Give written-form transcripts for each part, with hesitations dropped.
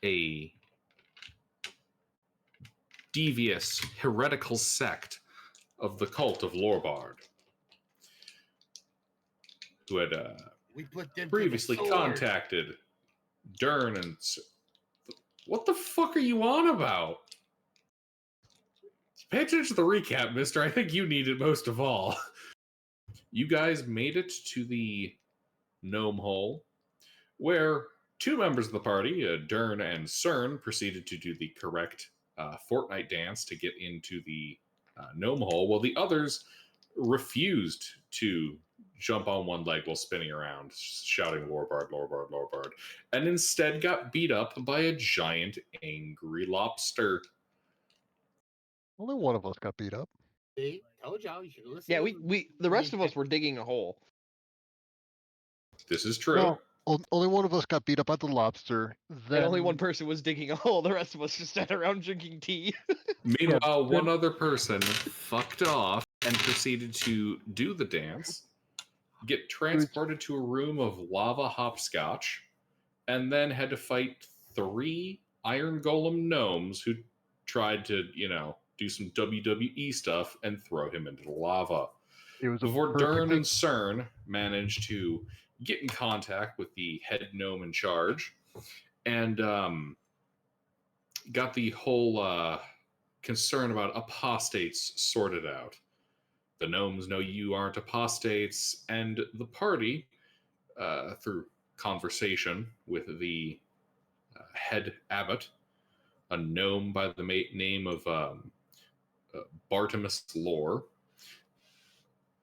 a devious, heretical sect of the cult of Lorbard, who had previously contacted Dern and... What the fuck are you on about? Pay attention to the recap, mister. I think you need it most of all. You guys made it to the Gnome Hole, where two members of the party, Dern and Cern, proceeded to do the correct Fortnite dance to get into the Gnome Hole, while the others refused to jump on one leg while spinning around, shouting Lorbard, Lorbard, Lorbard, and instead got beat up by a giant angry lobster. Only one of us got beat up. See, told y'all you should listen. Yeah, the rest of us were digging a hole. This is true. No, only one of us got beat up by the lobster. Then And only one person was digging a hole. The rest of us just sat around drinking tea. Meanwhile, one other person fucked off and proceeded to do the dance, get transported to a room of lava hopscotch, and then had to fight 3 iron golem gnomes who tried to, do some WWE stuff and throw him into the lava. Before Dern and Cern managed to get in contact with the head gnome in charge and got the whole concern about apostates sorted out. The gnomes know you aren't apostates, and the party, through conversation with the head abbot, a gnome by the name of Bartimus Lore,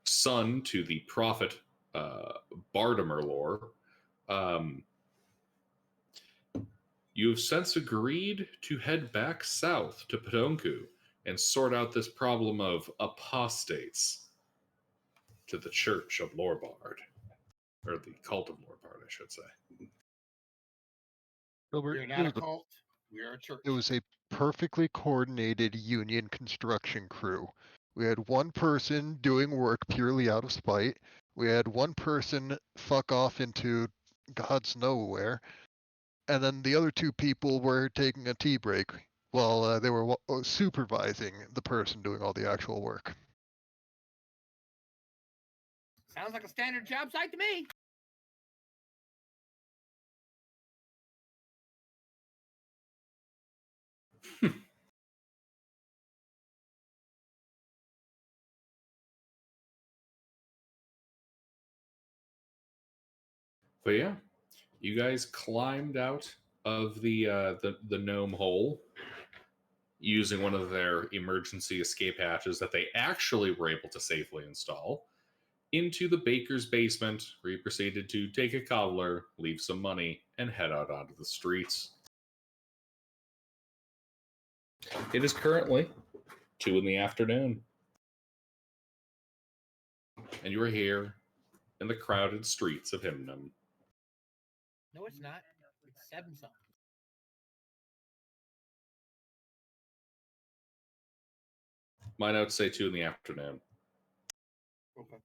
son to the prophet Bartimer Lore, you have since agreed to head back south to Pedonku and sort out this problem of apostates to the Church of Lorbard. Or the cult of Lorbard, I should say. We're not a cult. We are a church. It was a perfectly coordinated union construction crew. We had one person doing work purely out of spite. We had one person fuck off into God's nowhere. And then the other 2 people were taking a tea break while they were supervising the person doing all the actual work. Sounds like a standard job site to me. But yeah, you guys climbed out of the gnome hole using one of their emergency escape hatches that they actually were able to safely install into the baker's basement, where you proceeded to take a cobbler, leave some money, and head out onto the streets. It is currently 2 in the afternoon, and you are here in the crowded streets of Himnum. No, it's not. It's 7 something. My notes say 2 in the afternoon. Okay.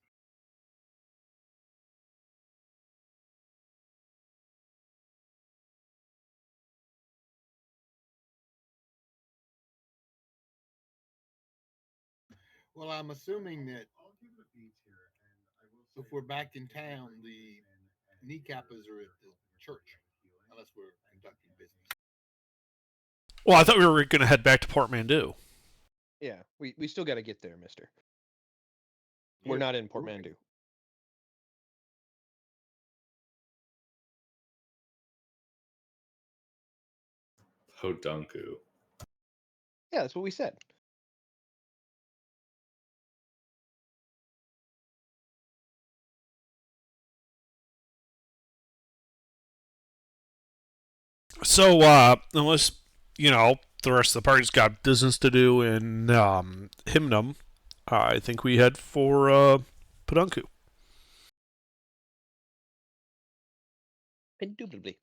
Well, I'm assuming that if we're back in town, the kneecappers are at the church, unless we're conducting business. Well, I thought we were going to head back to Portmanteau. Yeah, we still got to get there, mister. We're not in Portmanteau. Podunku. Yeah, that's what we said. So, unless, the rest of the party's got business to do in Himnum, I think we head for Pedunku. Indubitably.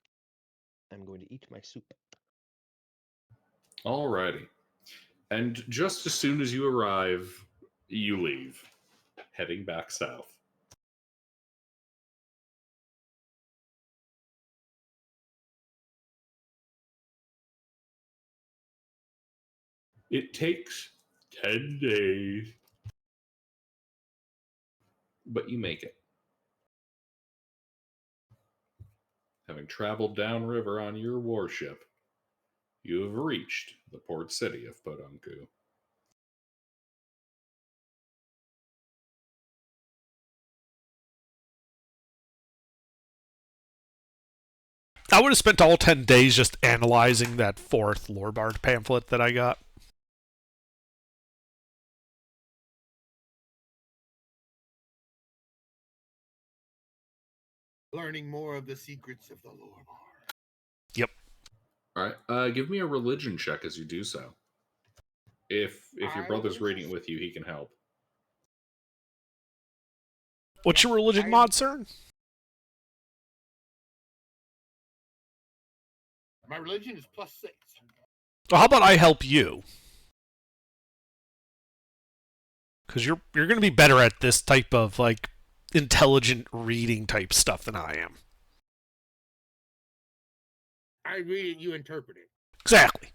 I'm going to eat my soup. Alrighty. And just as soon as you arrive, you leave, heading back south. It takes 10 days, but you make it. Having traveled downriver on your warship, you have reached the port city of Podunku. I would have spent all 10 days just analyzing that 4th Lorebard pamphlet that I got. Learning more of the secrets of the lore bar. Yep. All right. Give me a religion check as you do so. If your brother's reading it with you, he can help. What's your religion mod, sir? My religion is +6. Well, how about I help you? Because you're going to be better at this type of like intelligent reading type stuff than I am. I read it, you interpret it. Exactly.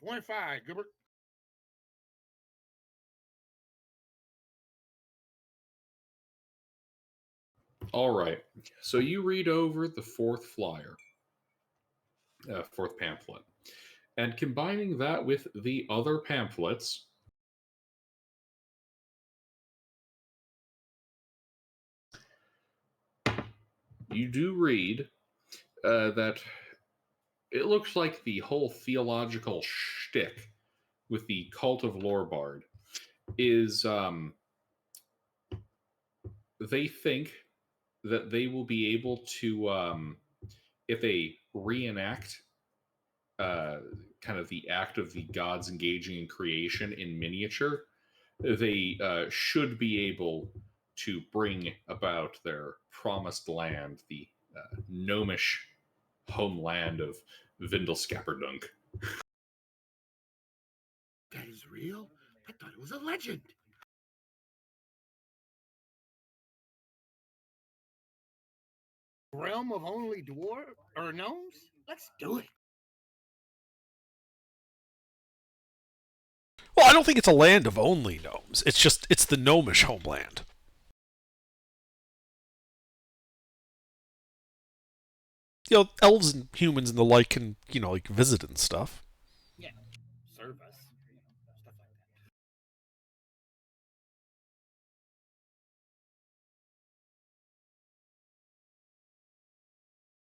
$25, Gilbert. All right. So you read over the 4th flyer, 4th pamphlet, and combining that with the other pamphlets, you do read that it looks like the whole theological shtick with the cult of Lorebard is they think that they will be able to, if they reenact kind of the act of the gods engaging in creation in miniature, they should be able to bring about their promised land, the gnomish homeland of Vindelscapperdunk. That is real? I thought it was a legend. Realm of only dwarf or gnomes? Let's do it. Well, I don't think it's a land of only gnomes. It's the gnomish homeland. You know, elves and humans and the like can, like visit and stuff. Yeah. Serve us. Stuff like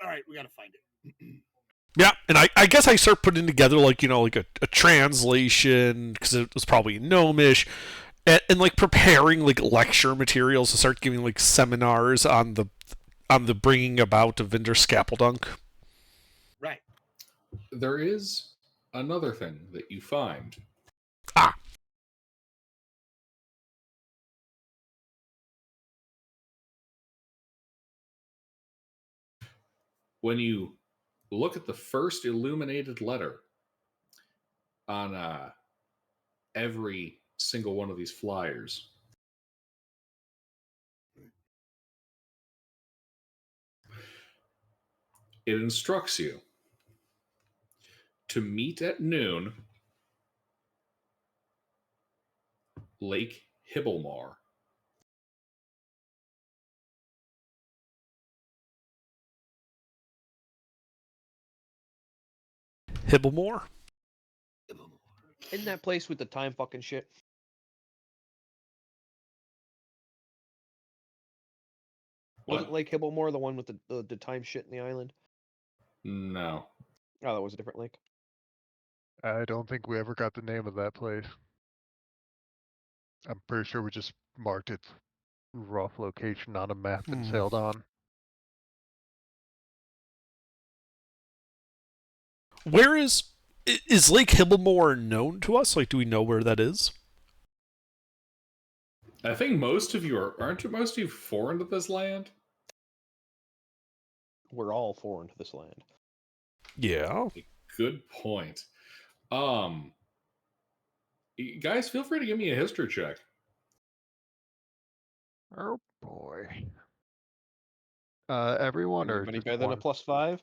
that. All right, we gotta find it. Yeah, and I guess I start putting together like a translation because it was probably gnomish, and like preparing like lecture materials to start giving like seminars on the bringing about of Vindelscapperdunk. Right. There is another thing that you find. Ah. When you look at the first illuminated letter on every single one of these flyers, it instructs you to meet at noon, Lake Hibblemore. Hibblemore? Isn't that place with the time fucking shit? Wasn't Lake Hibblemore the one with the time shit in the island? No. Oh, that was a different lake. I don't think we ever got the name of that place. I'm pretty sure we just marked its rough location on a map and sailed on. Where is Lake Hibblemore known to us? Like, do we know where that is? I think most of you aren't most of you foreign to this land? We're all foreign to this land. Yeah. Good point. Guys, feel free to give me a history check. Oh boy. Everyone or Anybody just better than a one? +5?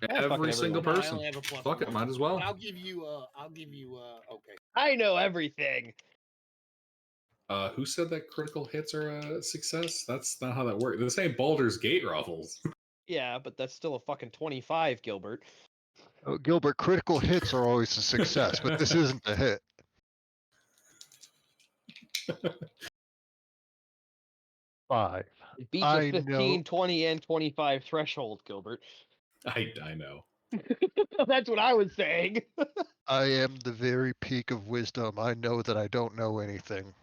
Every single No, I person. only have a plus Fuck it, one. might as well. But I'll give you. Okay. I know everything. Who said that critical hits are a success? That's not how that works. This ain't Baldur's Gate Ruffles. Yeah, but that's still a fucking 25, Gilbert. Oh, Gilbert, critical hits are always a success, but this isn't a hit. Five. It beats I a 15, know. 20, and 25 threshold, Gilbert. I know. That's what I was saying. I am the very peak of wisdom. I know that I don't know anything.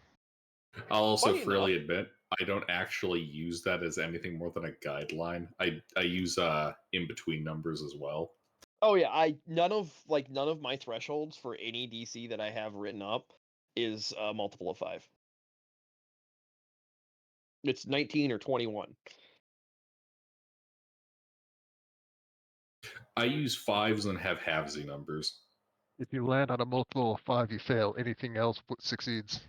I'll also Funny freely enough- admit I don't actually use that as anything more than a guideline. I use in between numbers as well. Oh yeah, none of my thresholds for any DC that I have written up is a multiple of 5. It's 19 or 21. I use fives and have halvesy numbers. If you land on a multiple of 5, you fail. Anything else succeeds.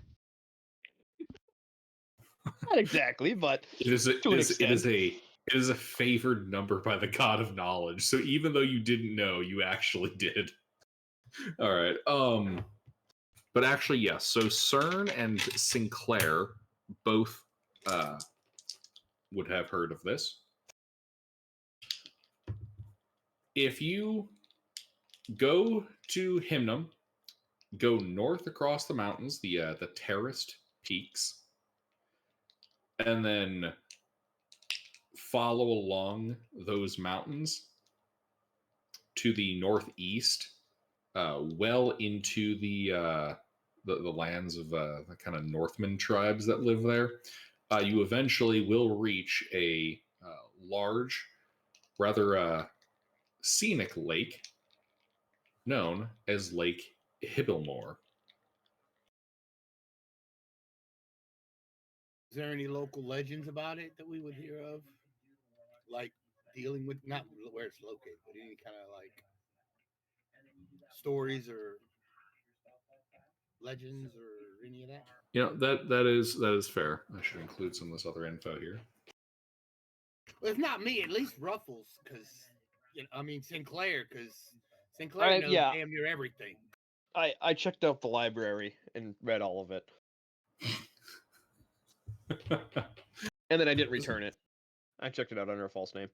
Not exactly, but It is to an extent. it is a favored number by the god of knowledge. So even though you didn't know, you actually did. All right. But actually, yes. So CERN and Sinclair both would have heard of this. If you go to Himnum, go north across the mountains, the terraced peaks, and then follow along those mountains to the northeast, well into the lands of the kind of Northman tribes that live there. You eventually will reach a large, rather scenic lake known as Lake Hibblmore. Is there any local legends about it that we would hear of? Like dealing with not where it's located, but any kind of like stories or legends or any of that? You know that is fair. I should include some of this other info here. Well, if not me, at least Ruffles, because Sinclair, because Sinclair knows yeah, damn near everything. I checked out the library and read all of it, and then I didn't return it. I checked it out under a false name.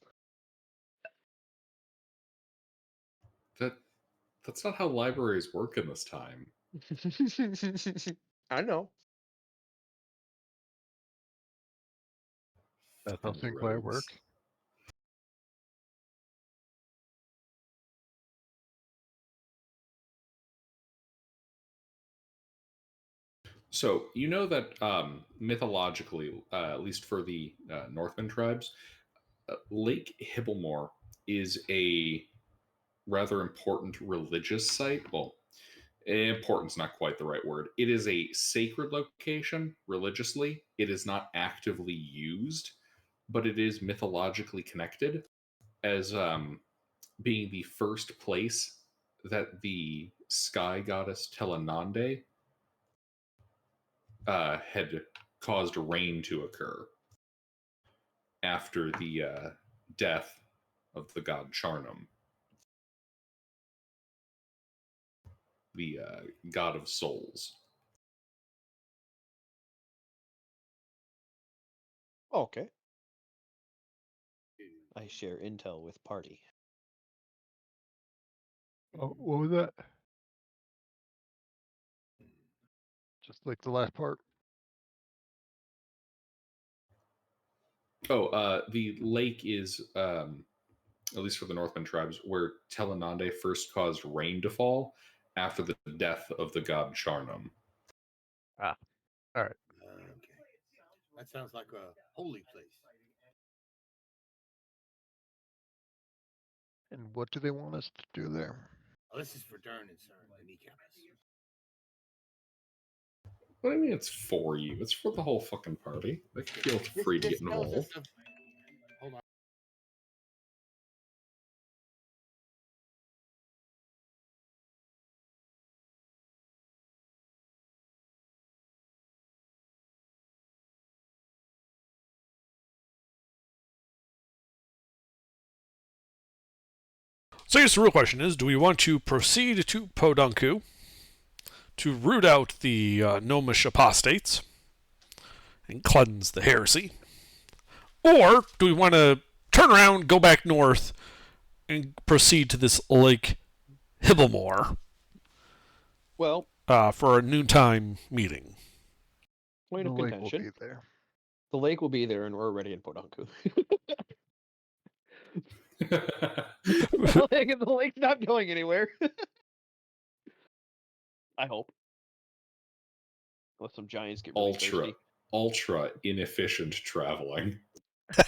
That's not how libraries work in this time. I know. That's how Sinclair works. So you know that mythologically, at least for the Northman tribes, Lake Hibblmore is a rather important religious site. Well, important's not quite the right word. It is a sacred location religiously. It is not actively used, but it is mythologically connected as being the first place that the sky goddess Telenande had caused rain to occur after the death of the god Charnum, the god of souls. Okay. I share intel with party. Oh, what was that? Just like the last part. Oh, the lake is, at least for the Northman tribes, where Telenande first caused rain to fall after the death of the god Charnum. Ah, all right. Okay, that sounds like a holy place. And what do they want us to do there? Oh, this is for Dern and Cern, the kneecappers. What do you mean it's for you? It's for the whole fucking party. They can feel free to get tells us involved. hold on. So I guess the real question is, do we want to proceed to Podunku to root out the gnomish apostates and cleanse the heresy? Or do we want to turn around, go back north, and proceed to this Lake Hibblemore Well, for a noontime meeting? point The of lake will contention. be there. The lake will be there, and we're already in Podunku. The lake's not going anywhere. I hope. Unless some giants get really thirsty. Ultra inefficient traveling. And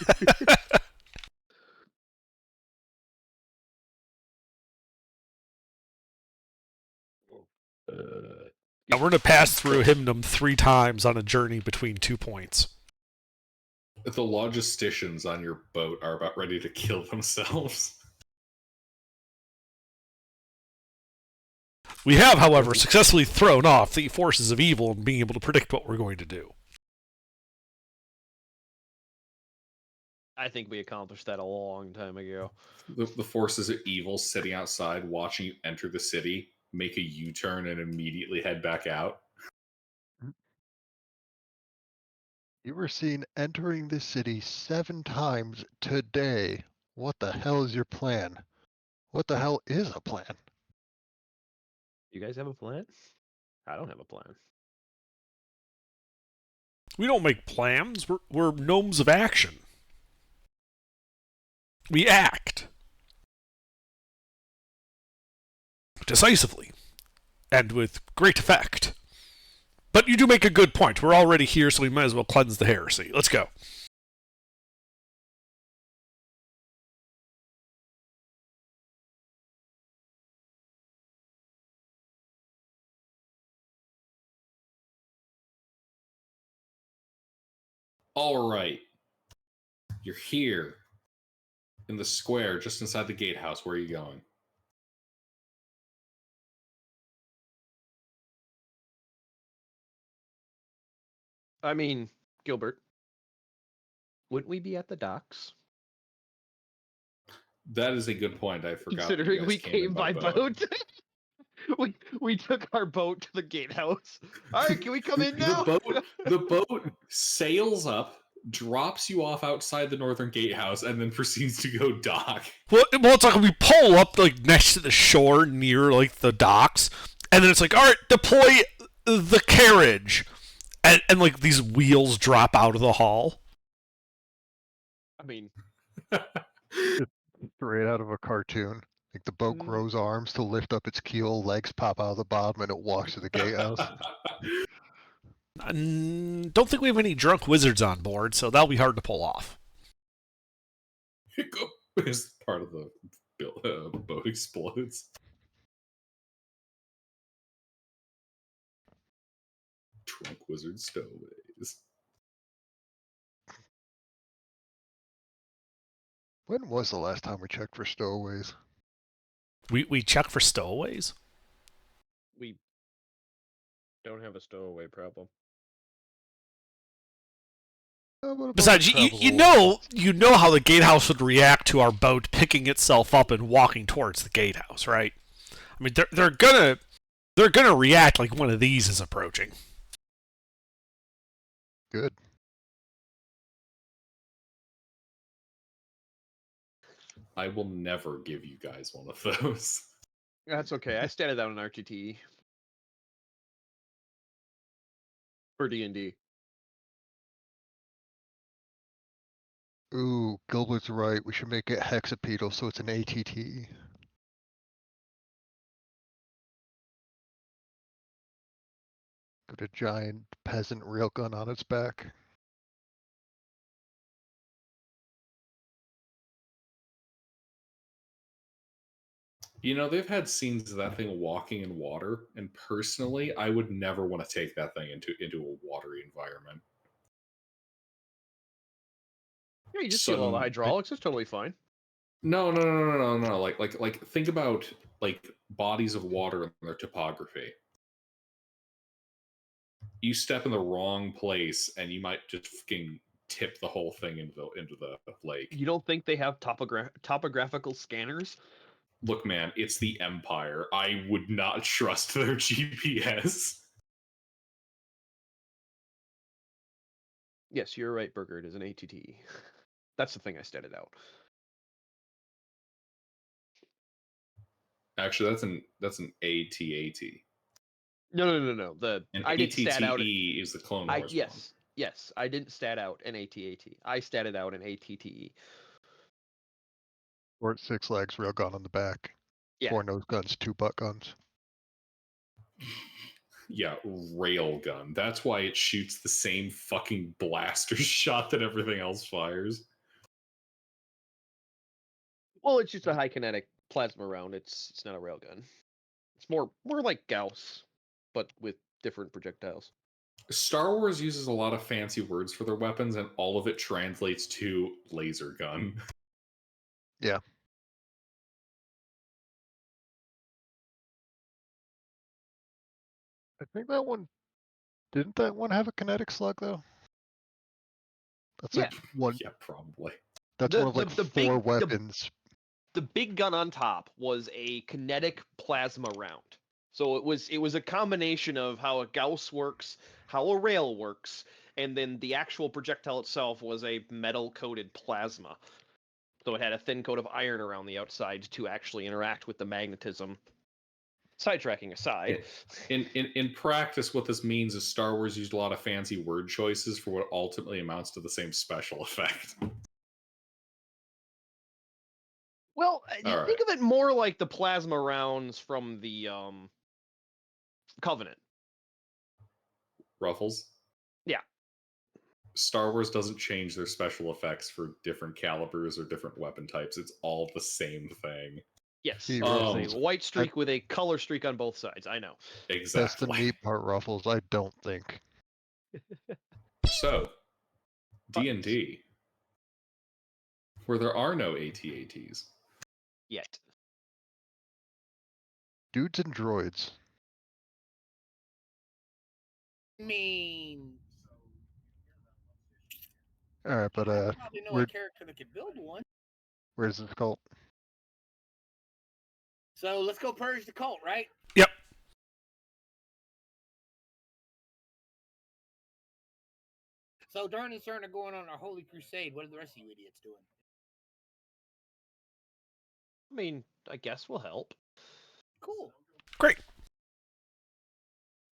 we're going to pass through Hymnum 3 times on a journey between 2 points. The logisticians on your boat are about ready to kill themselves. We have, however, successfully thrown off the forces of evil and being able to predict what we're going to do. I think we accomplished that a long time ago. The forces of evil sitting outside watching you enter the city, make a U-turn, and immediately head back out. You were seen entering the city 7 times today. What the hell is your plan? What the hell is a plan? You guys have a plan? I don't have a plan. We don't make plans. We're gnomes of action. We act decisively and with great effect. But you do make a good point. We're already here, so we might as well cleanse the heresy. Let's go. All right. You're here in the square just inside the gatehouse. Where are you going? I mean, Gilbert, wouldn't we be at the docks? That is a good point. I forgot. Considering we came by boat. we took our boat to the gatehouse. All right, can we come in now? The boat sails up, drops you off outside the northern gatehouse, and then proceeds to go dock. Well, it's like we pull up like next to the shore near like the docks, and then it's like, all right, deploy the carriage, and like these wheels drop out of the hull. I mean, Straight out of a cartoon. Like the boat grows arms to lift up its keel, legs pop out of the bottom, and it walks to the gatehouse. Don't think we have any drunk wizards on board, so that'll be hard to pull off. Hiccup is part of the boat explodes. Drunk wizard stowaways. When was the last time we checked for stowaways? We check for stowaways? we don't have a stowaway problem. Besides, you know how the gatehouse would react to our boat picking itself up and walking towards the gatehouse, right? I mean, they're gonna react like one of these is approaching. Good. I will never give you guys one of those. That's okay. I standed out an RTT for D&D. Ooh, Gilbert's right. We should make it hexapedal so it's an ATT. Got a giant peasant railgun on its back. You know, they've had scenes of that thing walking in water, and personally, I would never want to take that thing into a watery environment. Yeah, you just feel all the Sudden, hydraulics. It's totally fine. no. Like, think about like bodies of water and their topography. You step in the wrong place, and you might just fucking tip the whole thing into the lake. You don't think they have topographical scanners? Look, man, it's the Empire. I would not trust their GPS. Yes, you're right, Burger. It is an ATT. That's the thing I stated out. Actually, that's an AT-AT. No. An I did stat out. ATTE is the Clone Wars one. Yes. I didn't stat out an ATAT. I statted out an ATTE. Short 6 legs, railgun on the back. Yeah. 4 nose guns, 2 butt guns. Yeah, railgun. That's why it shoots the same fucking blaster shot that everything else fires. Well, it's just a high kinetic plasma round. It's not a railgun. It's more like Gauss, but with different projectiles. Star Wars uses a lot of fancy words for their weapons, and all of it translates to laser gun. Yeah. I think that one... Didn't that one have a kinetic slug, though? That's Yeah. like one... Yeah, probably. That's one of like 4 weapons. The big gun on top was a kinetic plasma round. So it was a combination of how a Gauss works, how a rail works, and then the actual projectile itself was a metal-coated plasma. So it had a thin coat of iron around the outside to actually interact with the magnetism. Sidetracking aside. In practice, what this means is Star Wars used a lot of fancy word choices for what ultimately amounts to the same special effect. Well, you think of it more like the plasma rounds from the Covenant. Ruffles? Yeah. Star Wars doesn't change their special effects for different calibers or different weapon types. It's all the same thing. Yes. See, There's a white streak with a color streak on both sides. I know. Exactly. That's the neat part, Ruffles. I don't think. So, D&D, where there are no AT-ATs. Yet. Dudes and droids. Mean. Alright, but I probably know a character that could build one. where's this cult? So let's go purge the cult, right? Yep. So Darn and Cern are going on our holy crusade. What are the rest of you idiots doing? I mean, I guess we'll help. Cool. Great.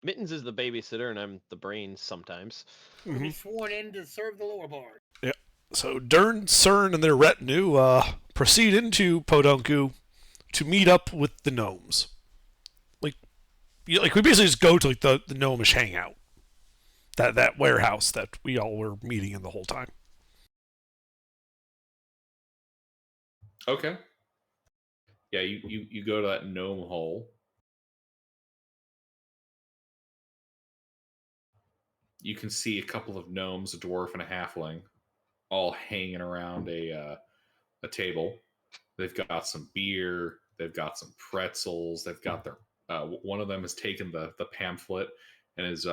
Mittens is the babysitter, and I'm the brains sometimes. We'll be sworn in to serve the lower bar. Yep. So Dern, Cern, and their retinue proceed into Podunku to meet up with the gnomes. Like we basically just go to like the gnomish hangout. That warehouse that we all were meeting in the whole time. Okay. Yeah, you go to that gnome hole. You can see a couple of gnomes, a dwarf and a halfling, all hanging around a table. They've got some beer. They've got some pretzels. They've got their one of them has taken the pamphlet and is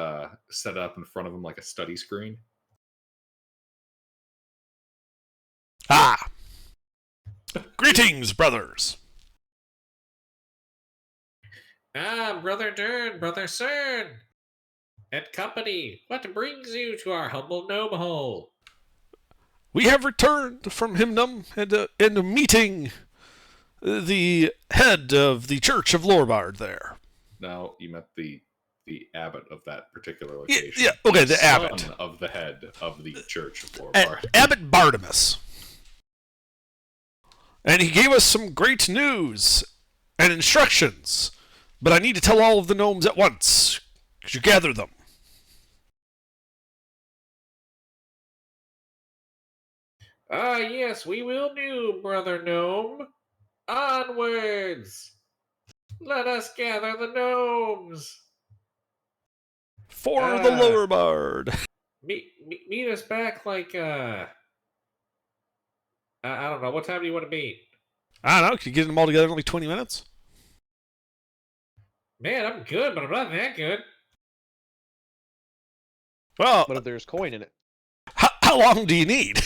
set up in front of them like a study screen. Ah! Greetings, brothers! Ah, Brother Dern, Brother Cern! And company, what brings you to our humble gnome hole? We have returned from Himnum and a meeting the head of the Church of Lorbard there. No, you met the abbot of that particular location. Yeah, okay, the son abbot of the head of the Church of Lorbard. Abbot Bartimus. And he gave us some great news and instructions, but I need to tell all of the gnomes at once. Could you gather them? Ah, yes, we will do, Brother Gnome. Onwards! Let us gather the gnomes. For the lower bard. Meet us back like I don't know. What time do you want to meet? I don't know. Can you get them all together in like 20 minutes? Man, I'm good, but I'm not that good. Well, But if there's coin in it. how long do you need?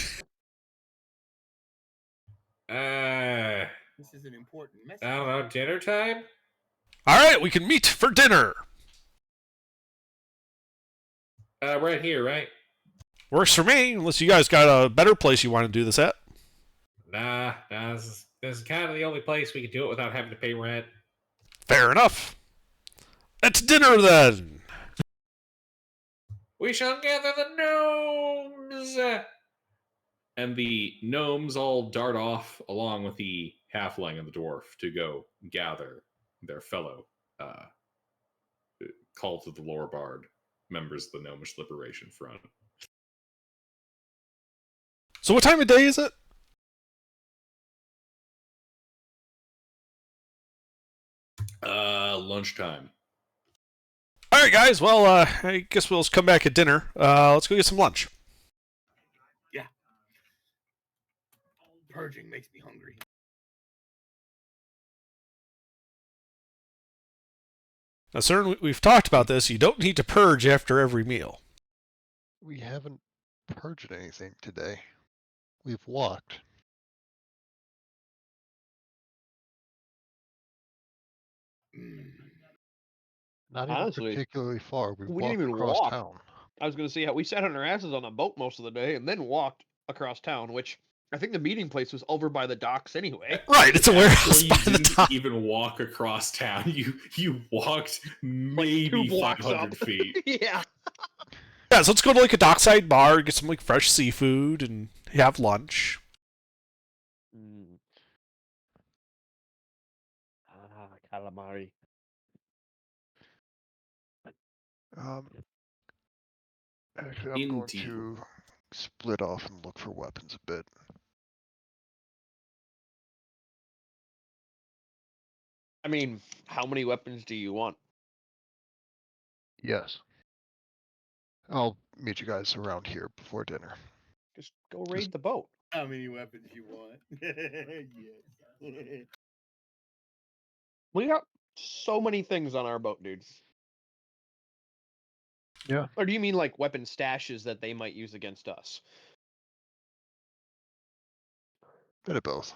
This is an important message. I don't know. Dinner time? All right, we can meet for dinner. Right here, right? Works for me, unless you guys got a better place you want to do this at. Nah. This is kind of the only place we can do it without having to pay rent. Fair enough. It's dinner then. We shall gather the gnomes. And the gnomes all dart off along with the halfling and the dwarf to go gather their fellow Cult of the Lower Bard members of the Gnomish Liberation Front. So what time of day is it? Lunchtime. All right, guys. Well, I guess we'll come back at dinner. Let's go get some lunch. Yeah. Purging makes me hungry. Now, sir, we've talked about this. You don't need to purge after every meal. We haven't purged anything today. We've walked. Not even Honestly, particularly far. We've we walked didn't even across walk. town. I was going to say how we sat on our asses on a boat most of the day and then walked across town, which I think the meeting place was over by the docks anyway. Right, it's a warehouse Actually, by you the didn't dock. even walk across town. You walked Like maybe 2 blocks 500 up. feet. Yeah. Yeah, so let's go to like a dockside bar, get some like fresh seafood, and have lunch. Calamari. Actually, I'm going Indeed. to split off and look for weapons a bit. I mean, how many weapons do you want? Yes. I'll meet you guys around here before dinner. Just go raid the boat. How many weapons you want? Yes. We got so many things on our boat, dude. Yeah. Or do you mean like weapon stashes that they might use against us? Bit of both.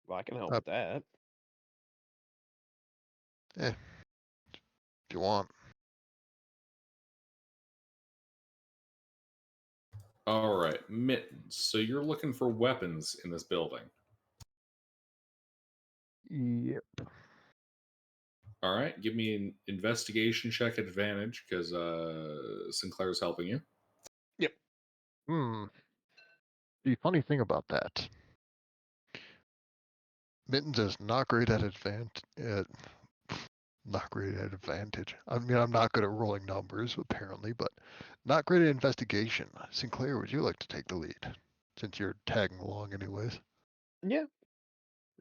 Well, I can help with that. If you want. All right, mittens. So you're looking for weapons in this building. Yep. All right, give me an investigation check advantage because Sinclair's helping you. The funny thing about that, Mittens is not great at not great at advantage. I mean, I'm not good at rolling numbers, apparently, but not great at investigation. Sinclair, would you like to take the lead? Since you're tagging along anyways. Yeah.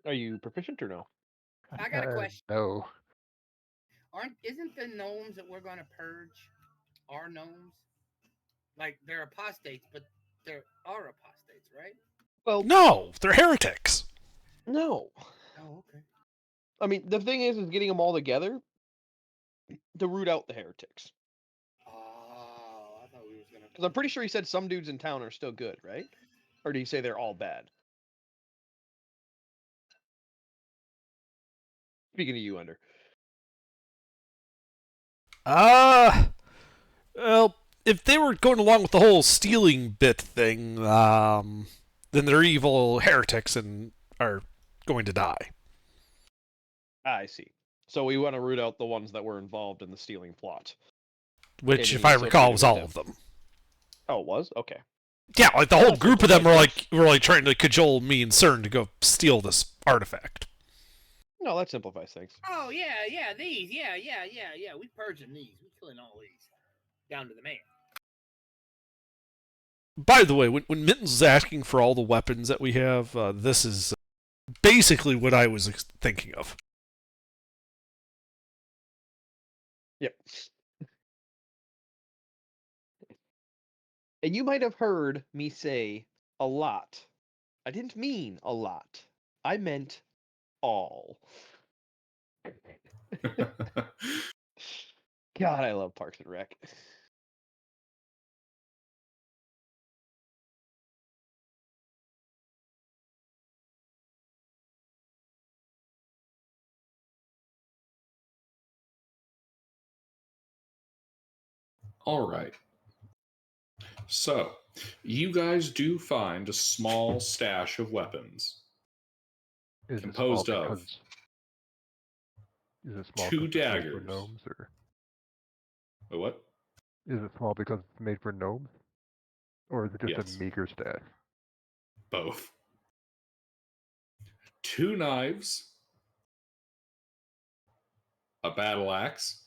Are you proficient or no? I got a question. No. Isn't the gnomes that we're gonna purge our gnomes? Like they're apostates, but there are apostates, right? Well, No, they're heretics. no. Oh, okay. I mean, the thing is getting them all together to root out the heretics. Oh, I thought we was gonna. Because I'm pretty sure he said some dudes in town are still good, right? Or did he say they're all bad? Speaking of you, Under. Well, if they were going along with the whole stealing bit thing, then they're evil heretics and are going to die. I see. So we want to root out the ones that were involved in the stealing plot. Which, And if I he's recall, was all associated of them. Oh, it was? Okay. Yeah, like the whole Well, group of them were simplifies like trying to cajole me and CERN to go steal this artifact. No, that simplifies things. Oh yeah, these, yeah. We purging these. We killing all these down to the man. By the way, when Mittens was asking for all the weapons that we have, this is basically what I was thinking of. Yep. And you might have heard me say a lot. I didn't mean a lot. I meant all. God, I love Parks and Rec. All right. So, you guys do find a small stash of weapons Is it composed small of because is it small two because it's made for daggers. gnomes, or What? is it small because it's made for gnomes, or is it just a Yes, meager stash? both. Two knives, a battle axe,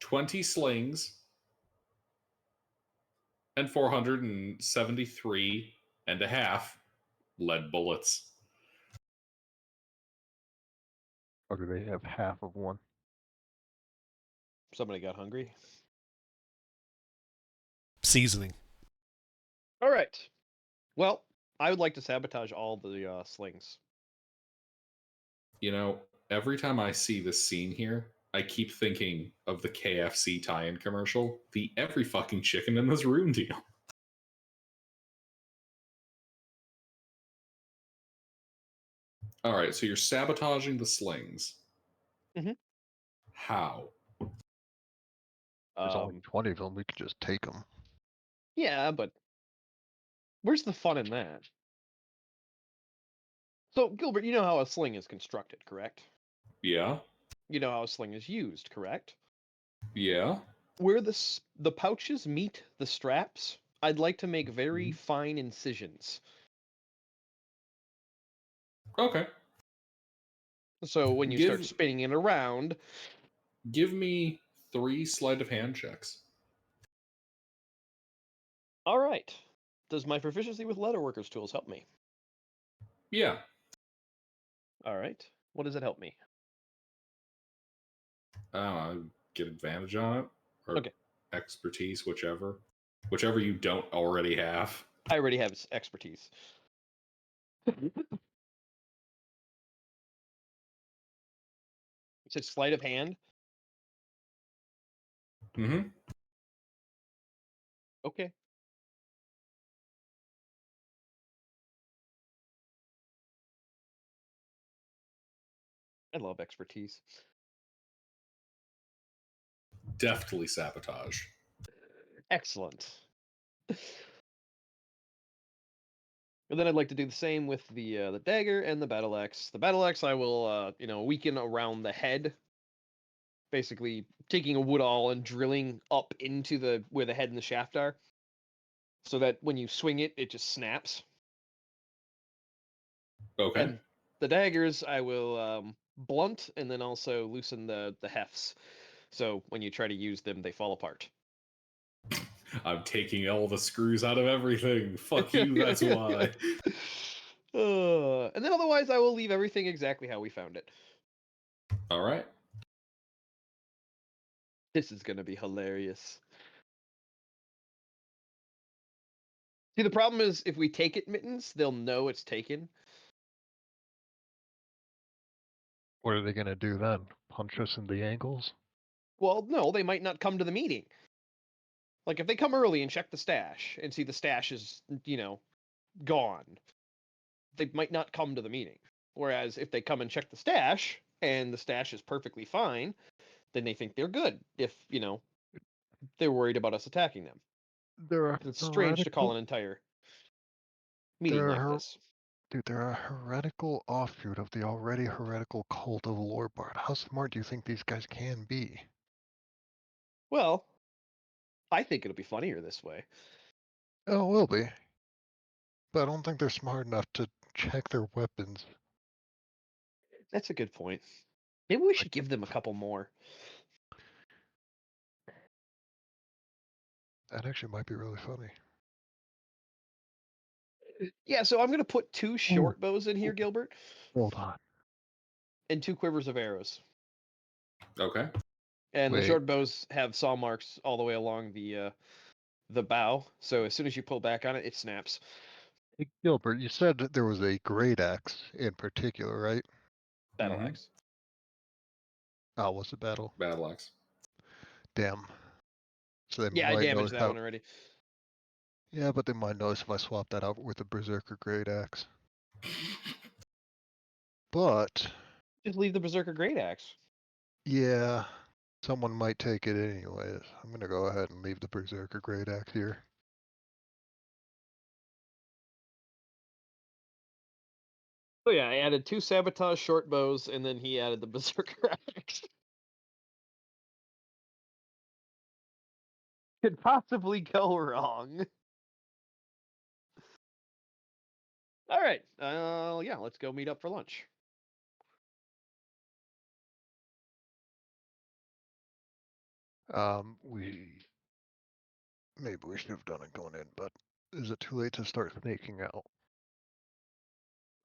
20 slings, and 473 and a half lead bullets. Or do they have half of one? Somebody got hungry. Seasoning. All right. Well, I would like to sabotage all the slings. You know, every time I see this scene here, I keep thinking of the KFC tie-in commercial, the every fucking chicken in this room deal. All right, so you're sabotaging the slings. Mhm. How? There's only 20 of them. We could just take them. Yeah, but where's the fun in that? So, Gilbert, you know how a sling is constructed, correct? Yeah? You know how a sling is used, correct? Yeah? Where the pouches meet the straps, I'd like to make very fine incisions. Okay. So when you start Give spinning it around, give me 3 sleight of hand checks. all right. Does my proficiency with leatherworkers tools help me? Yeah. All right. What does it help me? I don't know, get advantage on it or Okay. expertise, whichever. Whichever you don't already have. I already have expertise. It says sleight of hand. Mhm. Okay. I love expertise. Deftly sabotage. Excellent. And then I'd like to do the same with the dagger and the battle axe. The battle axe I will weaken around the head, basically taking a wood awl and drilling up into the where the head and the shaft are, so that when you swing it, it just snaps. Okay. And the daggers I will blunt and then also loosen the hefts, so when you try to use them, they fall apart. I'm taking all the screws out of everything. Fuck you, that's why. And then otherwise, I will leave everything exactly how we found it. All right. This is gonna be hilarious. See, the problem is if we take it, Mittens, they'll know it's taken. What are they going to do then? Punch us in the ankles? Well, no, they might not come to the meeting. Like if they come early and check the stash and see the stash is, gone, they might not come to the meeting. Whereas if they come and check the stash and the stash is perfectly fine, then they think they're good if, they're worried about us attacking them. They're a It's strange to call heretical. an entire meeting They're a like her- this. Dude, they're a heretical offshoot of the already heretical cult of Lorebard. How smart do you think these guys can be? Well, I think it'll be funnier this way. Oh, it will be. But I don't think they're smart enough to check their weapons. That's a good point. Maybe we Like, should give them a couple more. that actually might be really funny. Yeah, so I'm gonna put 2 short bows in here, Gilbert. Hold on. and 2 quivers of arrows. Okay. And the Wait. short bows have saw marks all the way along the bow, so as soon as you pull back on it, it snaps. Hey, Gilbert, you said that there was a great axe in particular, right? Battle Mhm. axe. Oh, was it battle? Battle axe. Damn. So they Yeah, I might damaged notice that one already. Yeah, but they might notice if I swap that out with a Berserker Great Axe. But Just leave the Berserker Great Axe. yeah, someone might take it anyways. I'm gonna go ahead and leave the Berserker Great Axe here. So yeah, I added 2 sabotage short bows, and then he added the Berserker Axe. Could possibly go wrong. All right. Yeah, let's go meet up for lunch. Maybe we should have done it going in, but is it too late to start sneaking out?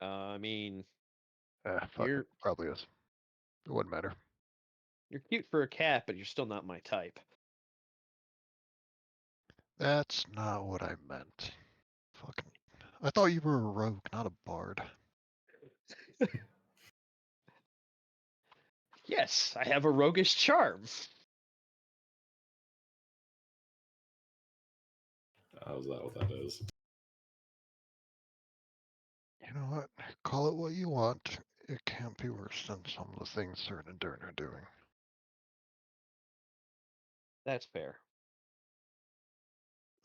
I mean, Fuck you're it, probably is. It wouldn't matter. you're cute for a cat, but you're still not my type. That's not what I meant. Fucking, I thought you were a rogue, not a bard. Yes, I have a roguish charm. How's that what that is? You know what? Call it what you want. It can't be worse than some of the things Cern and Dern are doing. That's fair.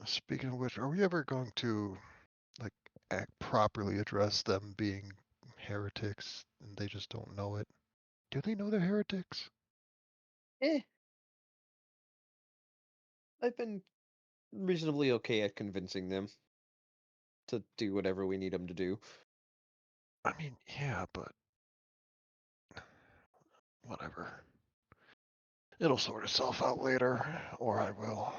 Speaking of which, are we ever going to like properly address them being heretics and they just don't know it? Do they know they're heretics? Eh. I've been reasonably okay at convincing them to do whatever we need them to do. I mean, yeah, but whatever. It'll sort itself out later, or I will.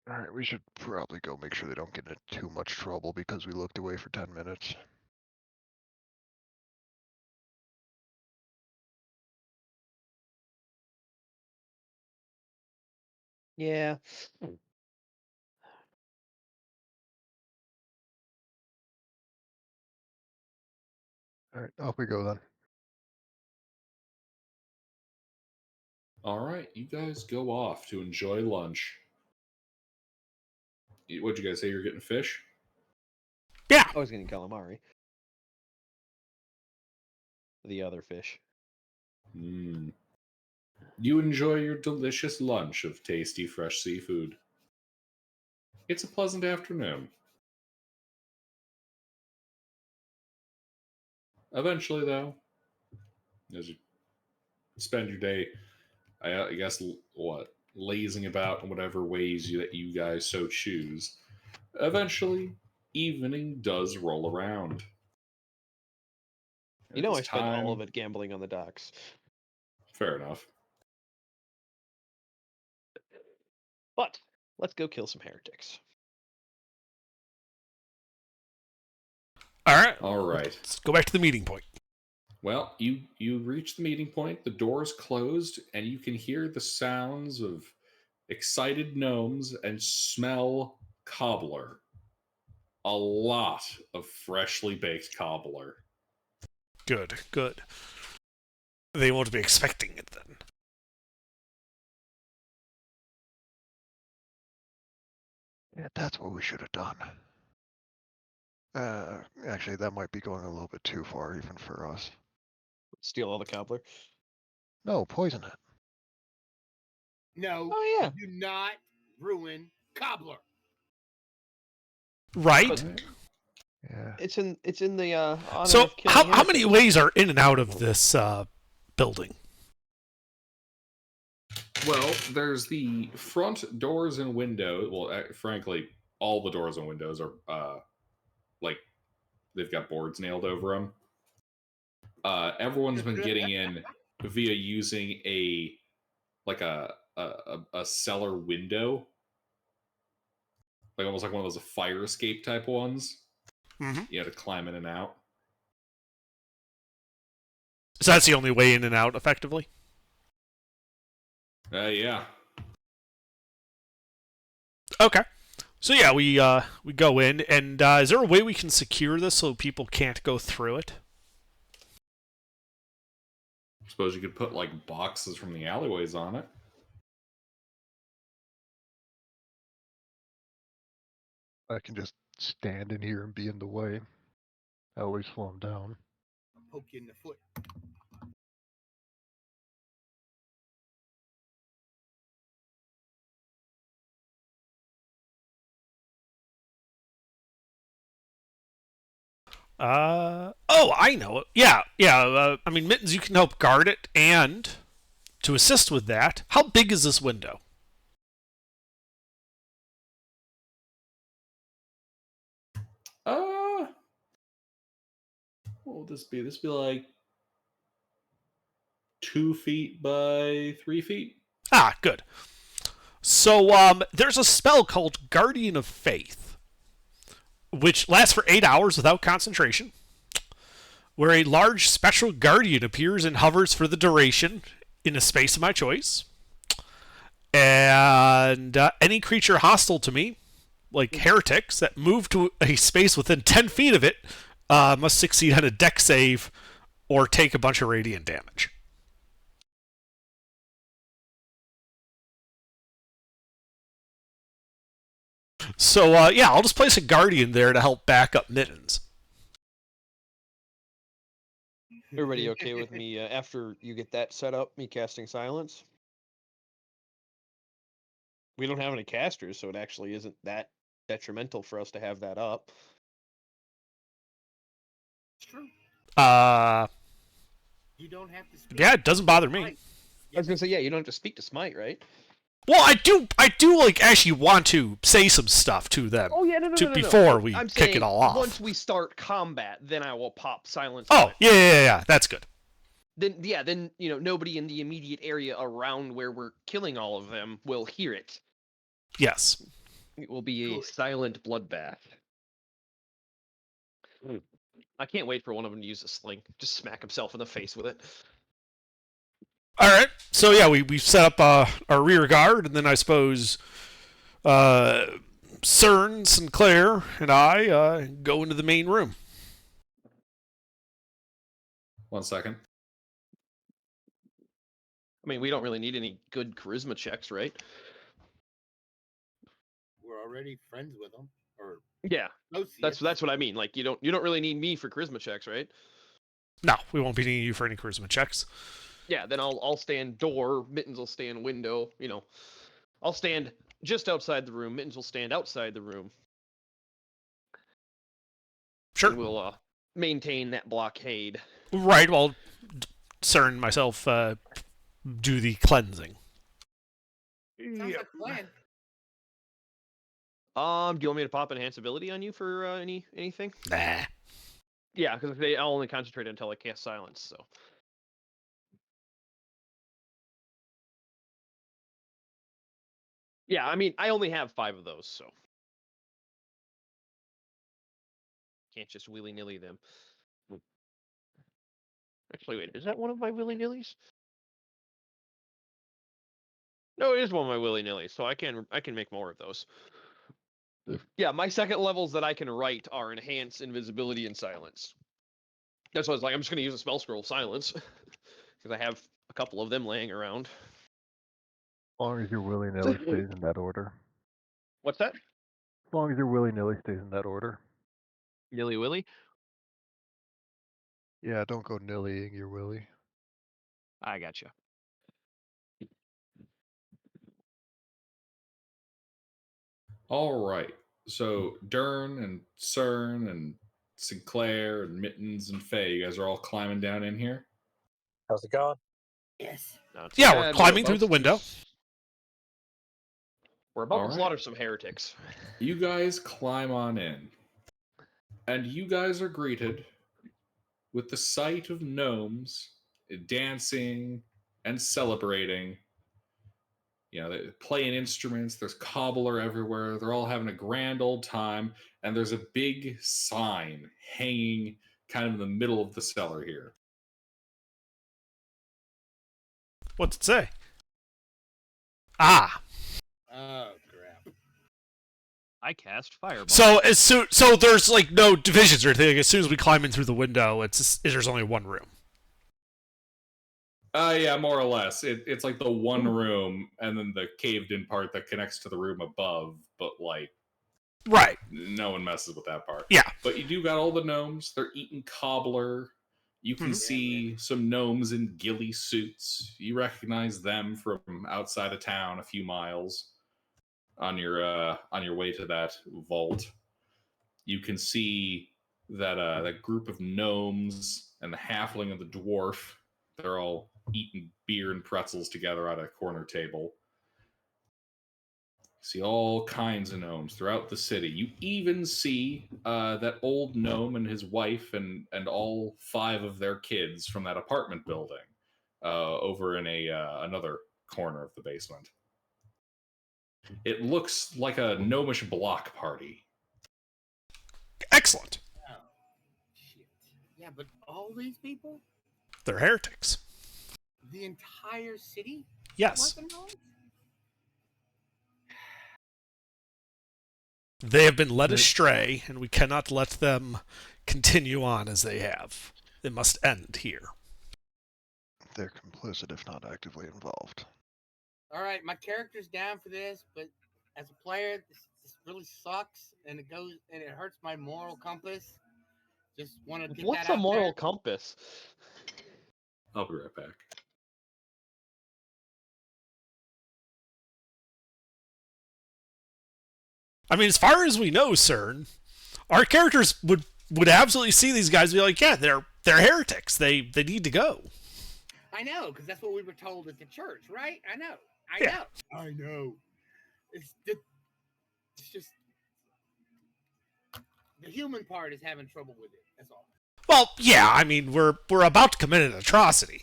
Alright, we should probably go make sure they don't get into too much trouble because we looked away for 10 minutes. Yeah. Alright, off we go then. All right, you guys go off to enjoy lunch. What'd you guys say? You're getting fish? Yeah. I was getting calamari. The other fish. Mm. You enjoy your delicious lunch of tasty, fresh seafood. It's a pleasant afternoon. Eventually, though, as you spend your day, I guess, what, lazing about in whatever ways that you guys so choose, eventually, evening does roll around. You It know is I spent all of time. it gambling on the docks. Fair enough. But let's go kill some heretics. All right. All right. Let's go back to the meeting point. Well, you reach the meeting point, the door's closed, and you can hear the sounds of excited gnomes and smell cobbler. A lot of freshly baked cobbler. Good, good. They won't be expecting it then. Yeah, that's what we should have done. Actually, that might be going a little bit too far even for us. Steal all the cobbler. No, poison it. No, Oh yeah. do not ruin cobbler. Right? Right. Yeah. It's in the honor So, of killing how many heretics. ways are in and out of this building? Well, there's the front doors and windows. Well, frankly, all the doors and windows are like they've got boards nailed over them. Everyone's been getting in via using a cellar window like almost like one of those fire escape type ones. Mm-hmm. You had to climb in and out. So that's the only way in and out, effectively. Yeah. Okay. So yeah, we go in, and is there a way we can secure this so people can't go through it? Suppose you could put like boxes from the alleyways on it. I can just stand in here and be in the way. I always slow them down. I'll poke you in the foot. Oh, I know it. Yeah. I mean, Mittens, you can help guard it, and to assist with that, how big is this window? What would this be? This would be like 2 feet by 3 feet. Ah, good. So, there's a spell called Guardian of Faith, which lasts for 8 hours without concentration, where a large spectral guardian appears and hovers for the duration in a space of my choice. And any creature hostile to me, like heretics, that move to a space within 10 feet of it, must succeed on a dex save or take a bunch of radiant damage. So, yeah, I'll just place a guardian there to help back up Mittens. Everybody okay with me after you get that set up, me casting silence? We don't have any casters, so it actually isn't that detrimental for us to have that up. It's true. You don't have to speak. Yeah, it doesn't bother me. Right. I was gonna say, yeah, you don't have to speak to Smite, right? Well, I do like actually want to say some stuff to them. Oh yeah, no. Before we I'm kick it saying, all off. Once we start combat, then I will pop silence. Oh, yeah, that's good. Then nobody in the immediate area around where we're killing all of them will hear it. Yes. It will be a silent bloodbath. I can't wait for one of them to use a sling. Just smack himself in the face with it. All right. So yeah, we set up our rear guard, and then I suppose CERN, Sinclair, and I go into the main room. 1 second. I mean, we don't really need any good charisma checks, right? We're already friends with them, or Yeah, associates. that's what I mean. Like you don't really need me for charisma checks, right? No, we won't be needing you for any charisma checks. Yeah, then I'll stand door. Mittens will stand window. I'll stand just outside the room. Mittens will stand outside the room. Sure. And we'll maintain that blockade. Right. Well, CERN and myself do the cleansing. Sounds like a plan. Do you want me to pop enhance ability on you for anything? Nah. Yeah, because I'll only concentrate until I cast silence. So. Yeah, I mean, I only have 5 of those, so can't just willy-nilly them. Actually, wait, is that one of my willy-nillys? No, it is one of my willy-nillys, so I can make more of those. Yeah, my second levels that I can write are enhance, invisibility, and silence. That's why I was like, I'm just going to use a spell scroll silence because I have a couple of them laying around. As long as your willy-nilly stays in that order. What's that? As long as your willy-nilly stays in that order. Nilly-willy? Yeah, don't go nillying your willy. I gotcha. All right. So Dern and CERN and Sinclair and Mittens and Faye, you guys are all climbing down in here? How's it going? Yes. Yeah, we're climbing through the window. We're about All to right. slaughter some heretics. You guys climb on in. And you guys are greeted with the sight of gnomes dancing and celebrating They're playing instruments. There's cobbler everywhere. They're all having a grand old time. And there's a big sign hanging kind of in the middle of the cellar here. What's it say? Ah. Oh crap! I cast fireball. So there's like no divisions or anything. As soon as we climb in through the window, there's only one room. Yeah, more or less. It's like the one room and then the caved-in part that connects to the room above, but like, right, no one messes with that part. Yeah. But you do got all the gnomes. They're eating cobbler. You can see some gnomes in ghillie suits. You recognize them from outside of town, a few miles on your way to that vault. You can see that group of gnomes and the halfling and the dwarf. They're all eating beer and pretzels together at a corner table. You see all kinds of gnomes throughout the city. You even see that old gnome and his wife and all 5 of their kids from that apartment building over in another corner of the basement. It looks like a gnomish block party. Excellent. Oh shit! Yeah, but all these people, They're heretics. the entire city. Yes. What the noise? They have been led astray, and we cannot let them continue on as they have. It must end here. They're complicit if not actively involved. All right, my character's down for this, but as a player, this really sucks, and it hurts my moral compass. Just want to get What's that a out moral there. compass? I'll be right back. I mean, as far as we know, CERN, our characters would absolutely see these guys and be like, yeah, they're heretics. They need to go. I know, because that's what we were told at the church, right? I know. Yeah. I know. It's just the human part is having trouble with it. That's all. Well, yeah, I mean, we're about to commit an atrocity.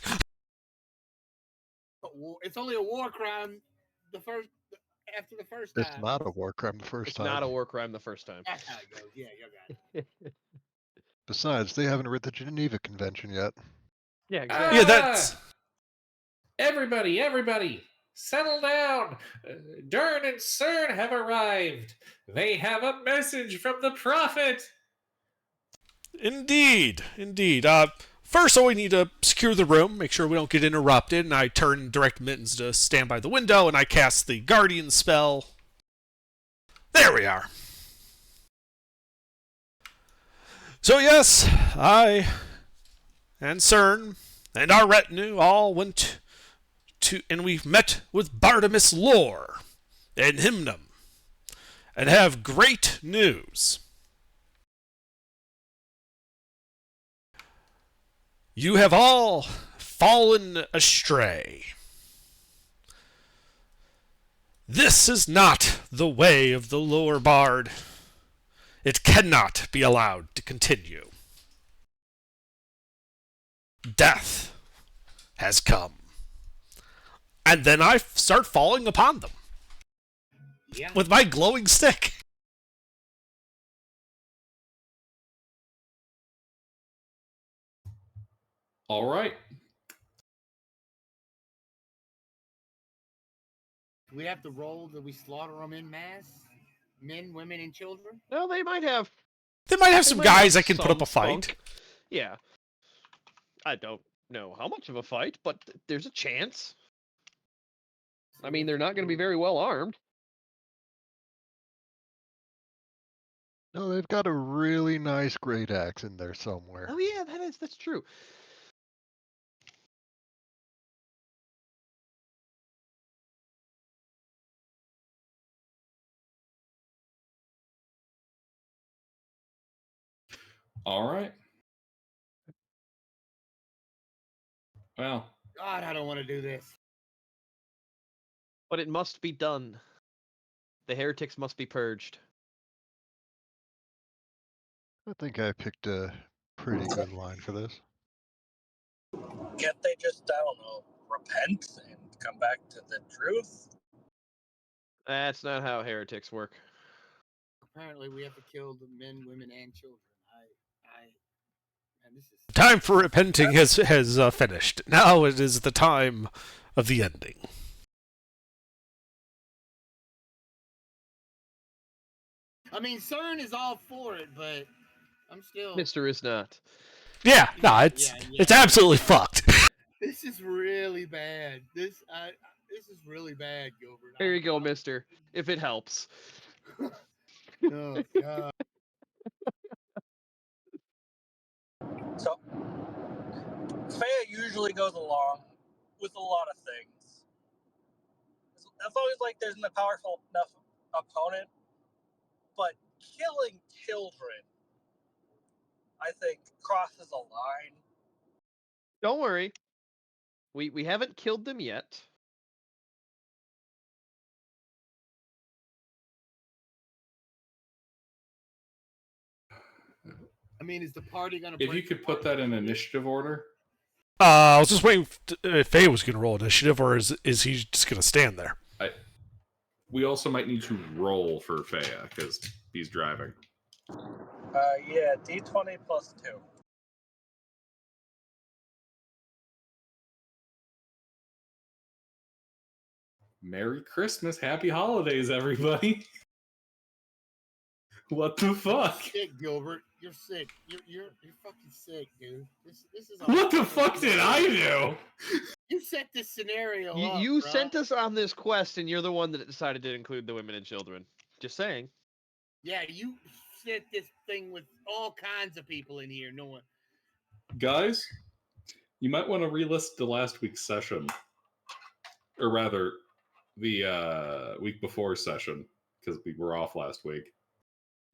It's only a war crime after the first time. It's not a war crime the first It's time. not a war crime the first time. That's how it goes. Yeah, you got it. Besides, they haven't read the Geneva Convention yet. Yeah, exactly. Yeah, that's... Everybody, settle down. Dern and CERN have arrived. They have a message from the prophet. Indeed. First, we need to secure the room, make sure we don't get interrupted, and I turn direct Mittens to stand by the window, and I cast the Guardian spell. There we are. So yes, I and CERN and our retinue all went to, and we've met with Bartimus Lore and Hymnum, and have great news. You have all fallen astray. This is not the way of the lower bard. It cannot be allowed to continue. Death has come. And then I start falling upon them. Yeah. With my glowing stick. All right. We have to roll that we slaughter them in mass, men, women, and children. No, they might have. They might have some guys that can put some up a fight. spunk. Yeah. I don't know how much of a fight, but there's a chance. I mean, they're not going to be very well armed. No, they've got a really nice great axe in there somewhere. Oh yeah, that's true. All right. Well, God, I don't want to do this. But it must be done. The heretics must be purged. I think I picked a pretty good line for this. Can't they just, I don't know, repent and come back to the truth? That's not how heretics work. Apparently, we have to kill the men, women, and children. Man, this is. Time for repenting has finished. Now it is the time of the ending. I mean, CERN is all for it, but I'm still. Mister is not. Yeah, no, it's absolutely fucked. This is really bad. This is really bad, Gilbert. There you go, Mister. If it helps. Oh God. So, Faya usually goes along with a lot of things. As long as there's a powerful enough opponent, but killing children, I think, crosses a line. Don't worry. We haven't killed them yet. I mean, is the party gonna? If you could put that in initiative order. I was just waiting if Faye was going to roll initiative, or is he just going to stand there? We also might need to roll for Faya because he's driving. Yeah, D20 plus 2. Merry Christmas, Happy Holidays, everybody. What the fuck? You're sick, Gilbert. You're sick. You're fucking sick, dude. This is. What the fuck did I do? You set this scenario up. You bro. sent us on this quest, and you're the one that decided to include the women and children. Just saying. Yeah, you set this thing with all kinds of people in here. No one. Guys, you might want to relist the last week's session. Or rather, the week before session, because we were off last week.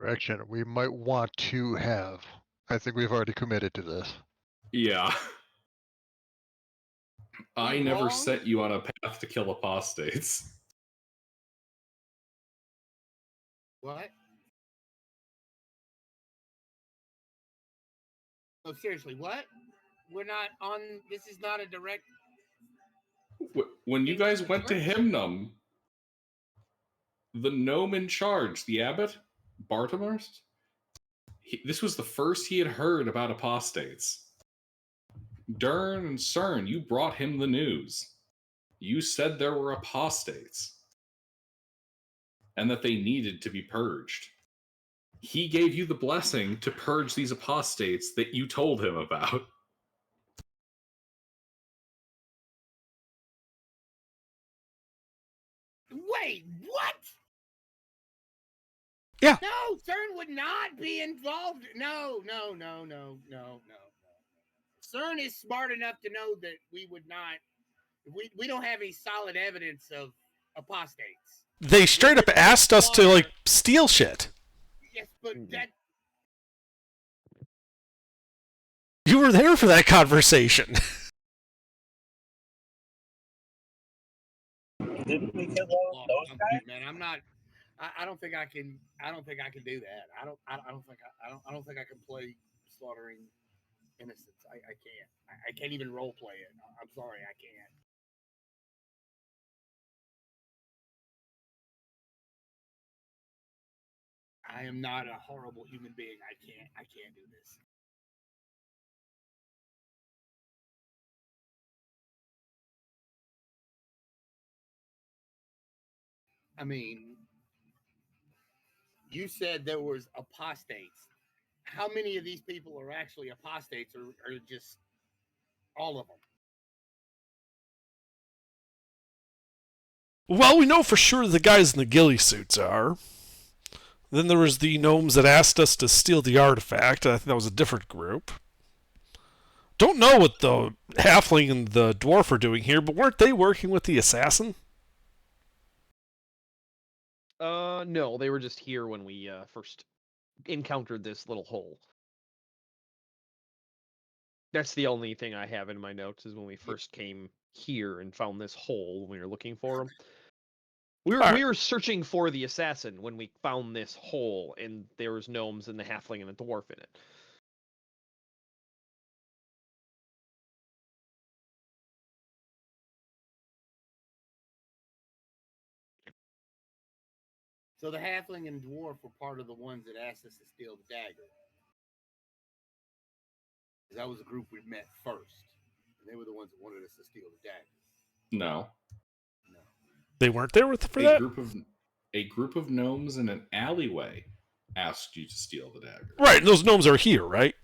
Correction, we might want to have. I think we've already committed to this. Yeah. I We never wrong? set you on a path to kill apostates. What? No, seriously, what? We're not on. This is not a direct. When you guys went to Hymnum, the gnome in charge, the abbot, Bartimers, this was the first he had heard about apostates. Dern and Cern, you brought him the news. You said there were apostates and that they needed to be purged. He gave you the blessing to purge these apostates that you told him about. Wait, what? Yeah. No, CERN would not be involved. No. CERN is smart enough to know that we would not. We don't have any solid evidence of apostates. They straight up asked us to steal shit. Yes, but that. You were there for that conversation. Didn't we kill those guys? Man, I'm not. I don't think I can. I don't think I can do that. I don't think I can play slaughtering innocents. I can't. I can't even role play it. I'm sorry, I can't. I am not a horrible human being. I can't do this. I mean, you said there was apostates. How many of these people are actually apostates, or just all of them? Well, we know for sure the guys in the ghillie suits are. Then there was the gnomes that asked us to steal the artifact. I think that was a different group. Don't know what the halfling and the dwarf are doing here, but weren't they working with the assassin? No, they were just here when we first encountered this little hole. That's the only thing I have in my notes is when we first came here and found this hole when we were looking for him. We were searching for the assassin when we found this hole, and there was gnomes and the halfling and the dwarf in it. So the halfling and dwarf were part of the ones that asked us to steal the dagger. That was the group we met first. And they were the ones that wanted us to steal the dagger. No. No. They weren't there for A that? group of gnomes in an alleyway asked you to steal the dagger. Right, and those gnomes are here, right?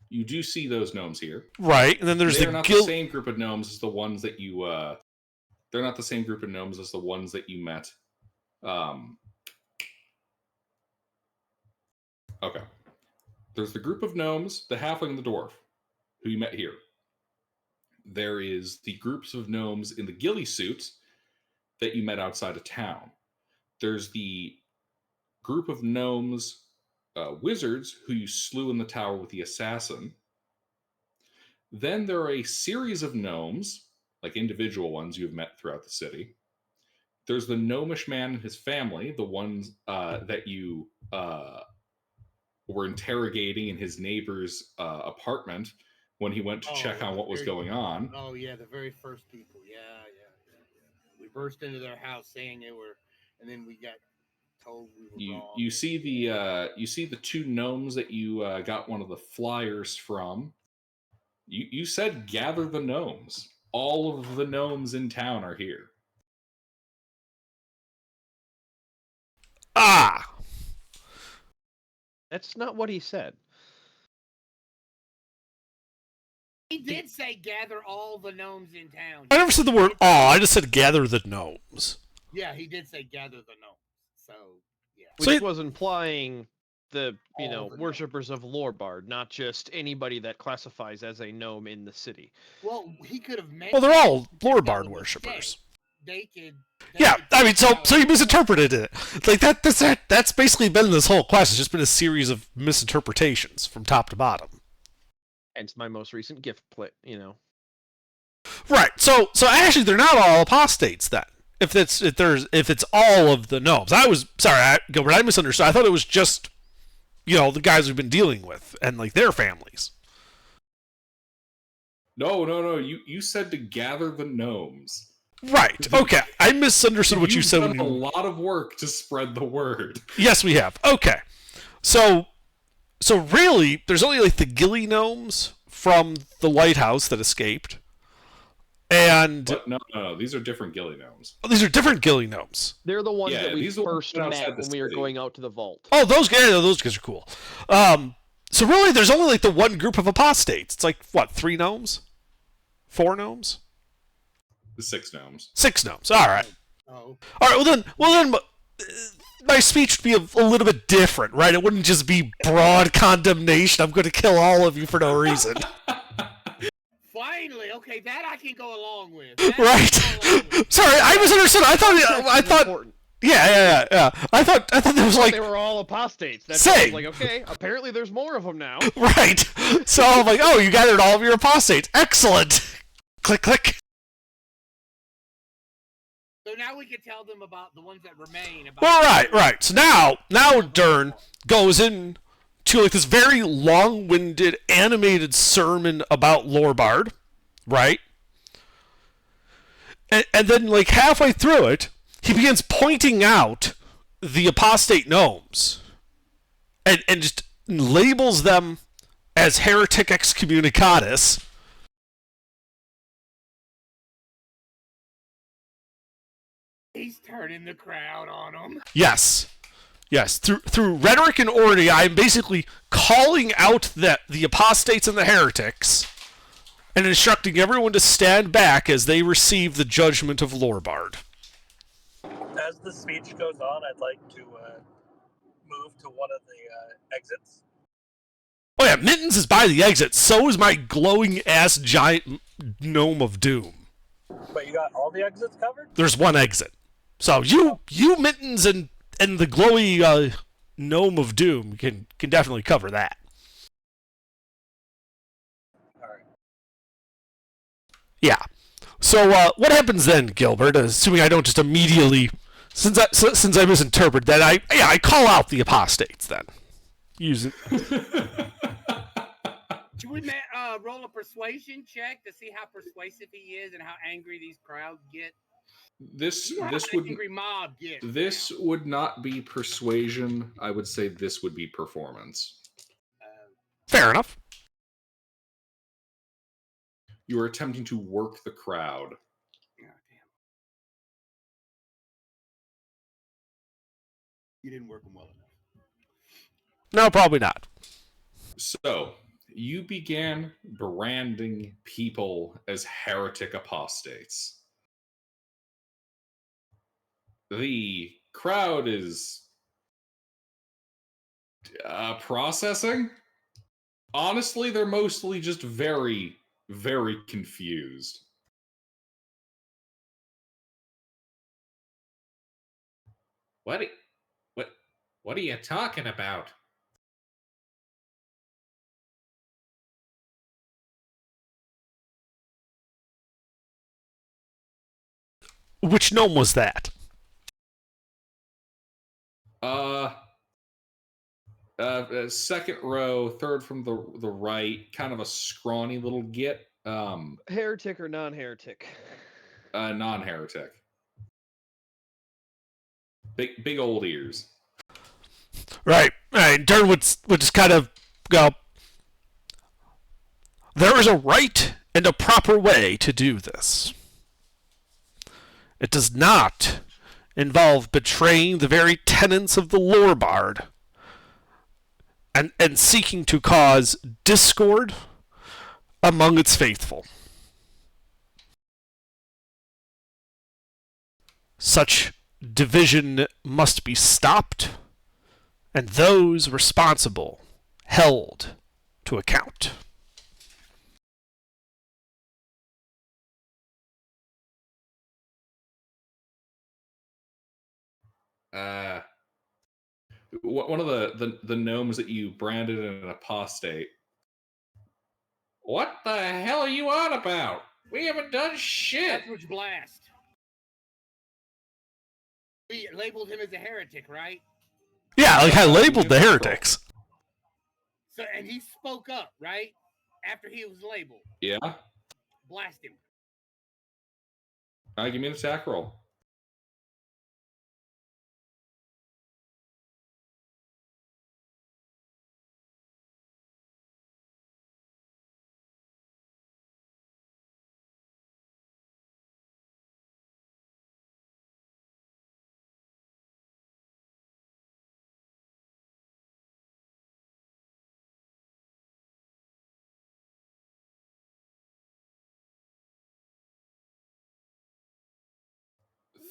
You do see those gnomes here. Right, and then there's They're the not the same group of gnomes as the ones that you they're not the same group of gnomes as the ones that you met. Okay. There's the group of gnomes, the halfling and the dwarf, who you met here. There is the groups of gnomes in the ghillie suits that you met outside of town. There's the group of gnomes, wizards, who you slew in the tower with the assassin. Then there are a series of gnomes, like individual ones you've met throughout the city. There's the gnomish man and his family, the ones that you were interrogating in his neighbor's apartment when he went to check on what was going on. Oh, yeah, the very first people. Yeah. We burst into their house saying they were, and then we got told we were wrong. You see the two gnomes that you got one of the flyers from. You said gather the gnomes. All of the gnomes in town are here. Ah! That's not what he said. He did say gather all the gnomes in town. I never said the word aw, I just said gather the gnomes. Yeah, he did say gather the gnomes. So, yeah. Which was implying the, All the worshippers of Lorbard, not just anybody that classifies as a gnome in the city. Well, he could have mentioned... Well, they're all that Lorbard was a worshippers. mistake. They could... Yeah, I mean, so you misinterpreted it. Like that's basically been this whole class. It's just been a series of misinterpretations from top to bottom. Hence my most recent gift play, Right. So actually, they're not all apostates then. If it's all of the gnomes, I was sorry, Gilbert. I misunderstood. I thought it was just the guys we've been dealing with and like their families. No. You said to gather the gnomes. Right. Okay. I misunderstood what you said. You've done a lot of work to spread the word. Yes, we have. Okay. So really, there's only like the ghillie gnomes from the lighthouse that escaped, and But no. These are different ghillie gnomes. Oh, these are different ghillie gnomes. They're the ones that we these are the ones first outside met the when we were city. going out to the vault. Oh, those guys are cool. So really, there's only like the one group of apostates. It's like what, 3 gnomes, 4 gnomes, The 6 gnomes. 6 gnomes. All right. Oh. All right. Well then, my speech would be a little bit different, right? It wouldn't just be broad condemnation. I'm going to kill all of you for no reason. Finally, okay, that I can go along with. Right. Sorry, I misunderstood. I thought. Important. Yeah. I thought that was like They were all apostates. That's Same. like, okay, apparently there's more of them now. right. So I'm like, oh, you gathered all of your apostates. Excellent. Click, click. So now we can tell them about the ones that remain. Well, right. So now Dern goes in to like this very long-winded animated sermon about Lorbard, right? And then like halfway through it, he begins pointing out the apostate gnomes and just labels them as heretic excommunicatus. He's turning the crowd on them. Yes. Through rhetoric and order, I'm basically calling out the apostates and the heretics and instructing everyone to stand back as they receive the judgment of Lorbard. As the speech goes on, I'd like to move to one of the exits. Oh yeah, Mittens is by the exit. So is my glowing-ass giant gnome of doom. But you got all the exits covered? There's one exit. So you Mittens and the glowy gnome of doom can definitely cover that. All right. Yeah. So what happens then, Gilbert? Assuming I don't just immediately, since I misinterpret that, I call out the apostates then. Use it. Should we roll a persuasion check to see how persuasive he is and how angry these crowds get? This You know how this an would angry mob gets. this would not be persuasion. I would say this would be performance. Fair enough. You are attempting to work the crowd. Damn. You didn't work them well enough. No, probably not. So, you began branding people as heretic apostates. The crowd is processing. Honestly, they're mostly just very, very confused. What are you talking about? Which gnome was that? Second row, third from the right, kind of a scrawny little git. Heretic or non-heretic? Non-heretic. Big old ears. Right. Dern would just kind of go, there is a right and a proper way to do this. It does not involve betraying the very tenets of the lore bard and seeking to cause discord among its faithful. Such division must be stopped, and those responsible held to account. One of the gnomes that you branded an apostate. What the hell are you on about? We haven't done shit. That's which blast. We labeled him as a heretic, right? Yeah, like I labeled the heretics. So, and he spoke up, right? After he was labeled. Yeah. Blast him. All right, give me an attack roll.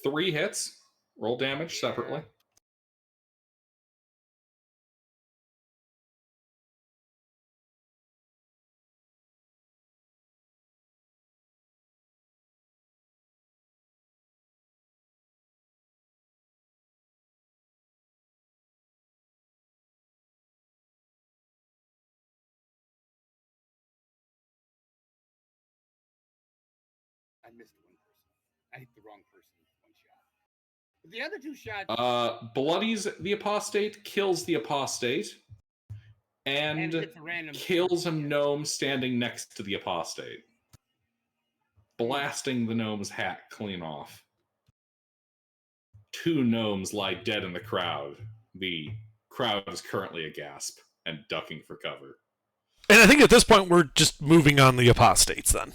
Three hits. Roll damage separately. I missed one person. I hit the wrong person with one shot. But the other two shots. Bloodies the apostate, kills the apostate, and hits a random kills a gnome standing next to the apostate, blasting the gnome's hat clean off. Two gnomes lie dead in the crowd. The crowd is currently aghast and ducking for cover. And I think at this point we're just moving on the apostates then.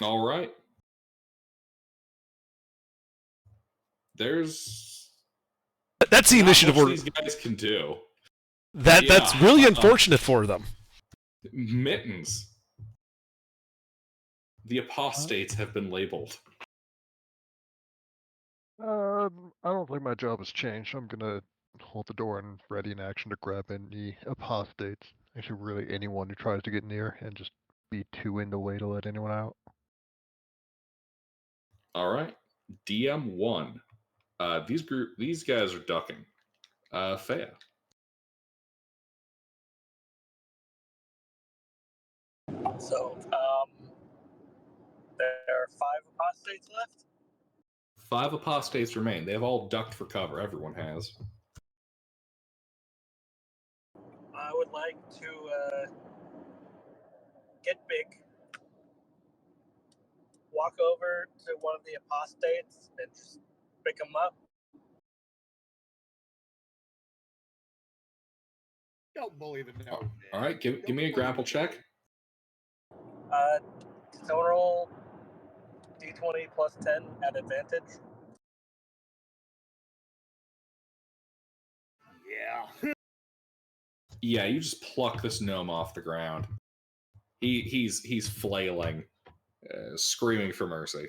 All right. There's That's the initiative order these guys can do. That's really unfortunate for them. Mittens. The apostates have been labeled. I don't think my job has changed. I'm gonna hold the door and ready in action to grab any apostates. Actually, really anyone who tries to get near, and just be too in the way to let anyone out. All right. DM1. These guys are ducking. Fea. So, there are 5 apostates left. 5 apostates remain. They have all ducked for cover. Everyone has. I would like to get big walk over to one of the apostates and just pick him up. Don't bully the gnome. All right, give me a grapple check. Someone roll d20 plus 10 at advantage. Yeah. Yeah, you just pluck this gnome off the ground. He's flailing, screaming for mercy.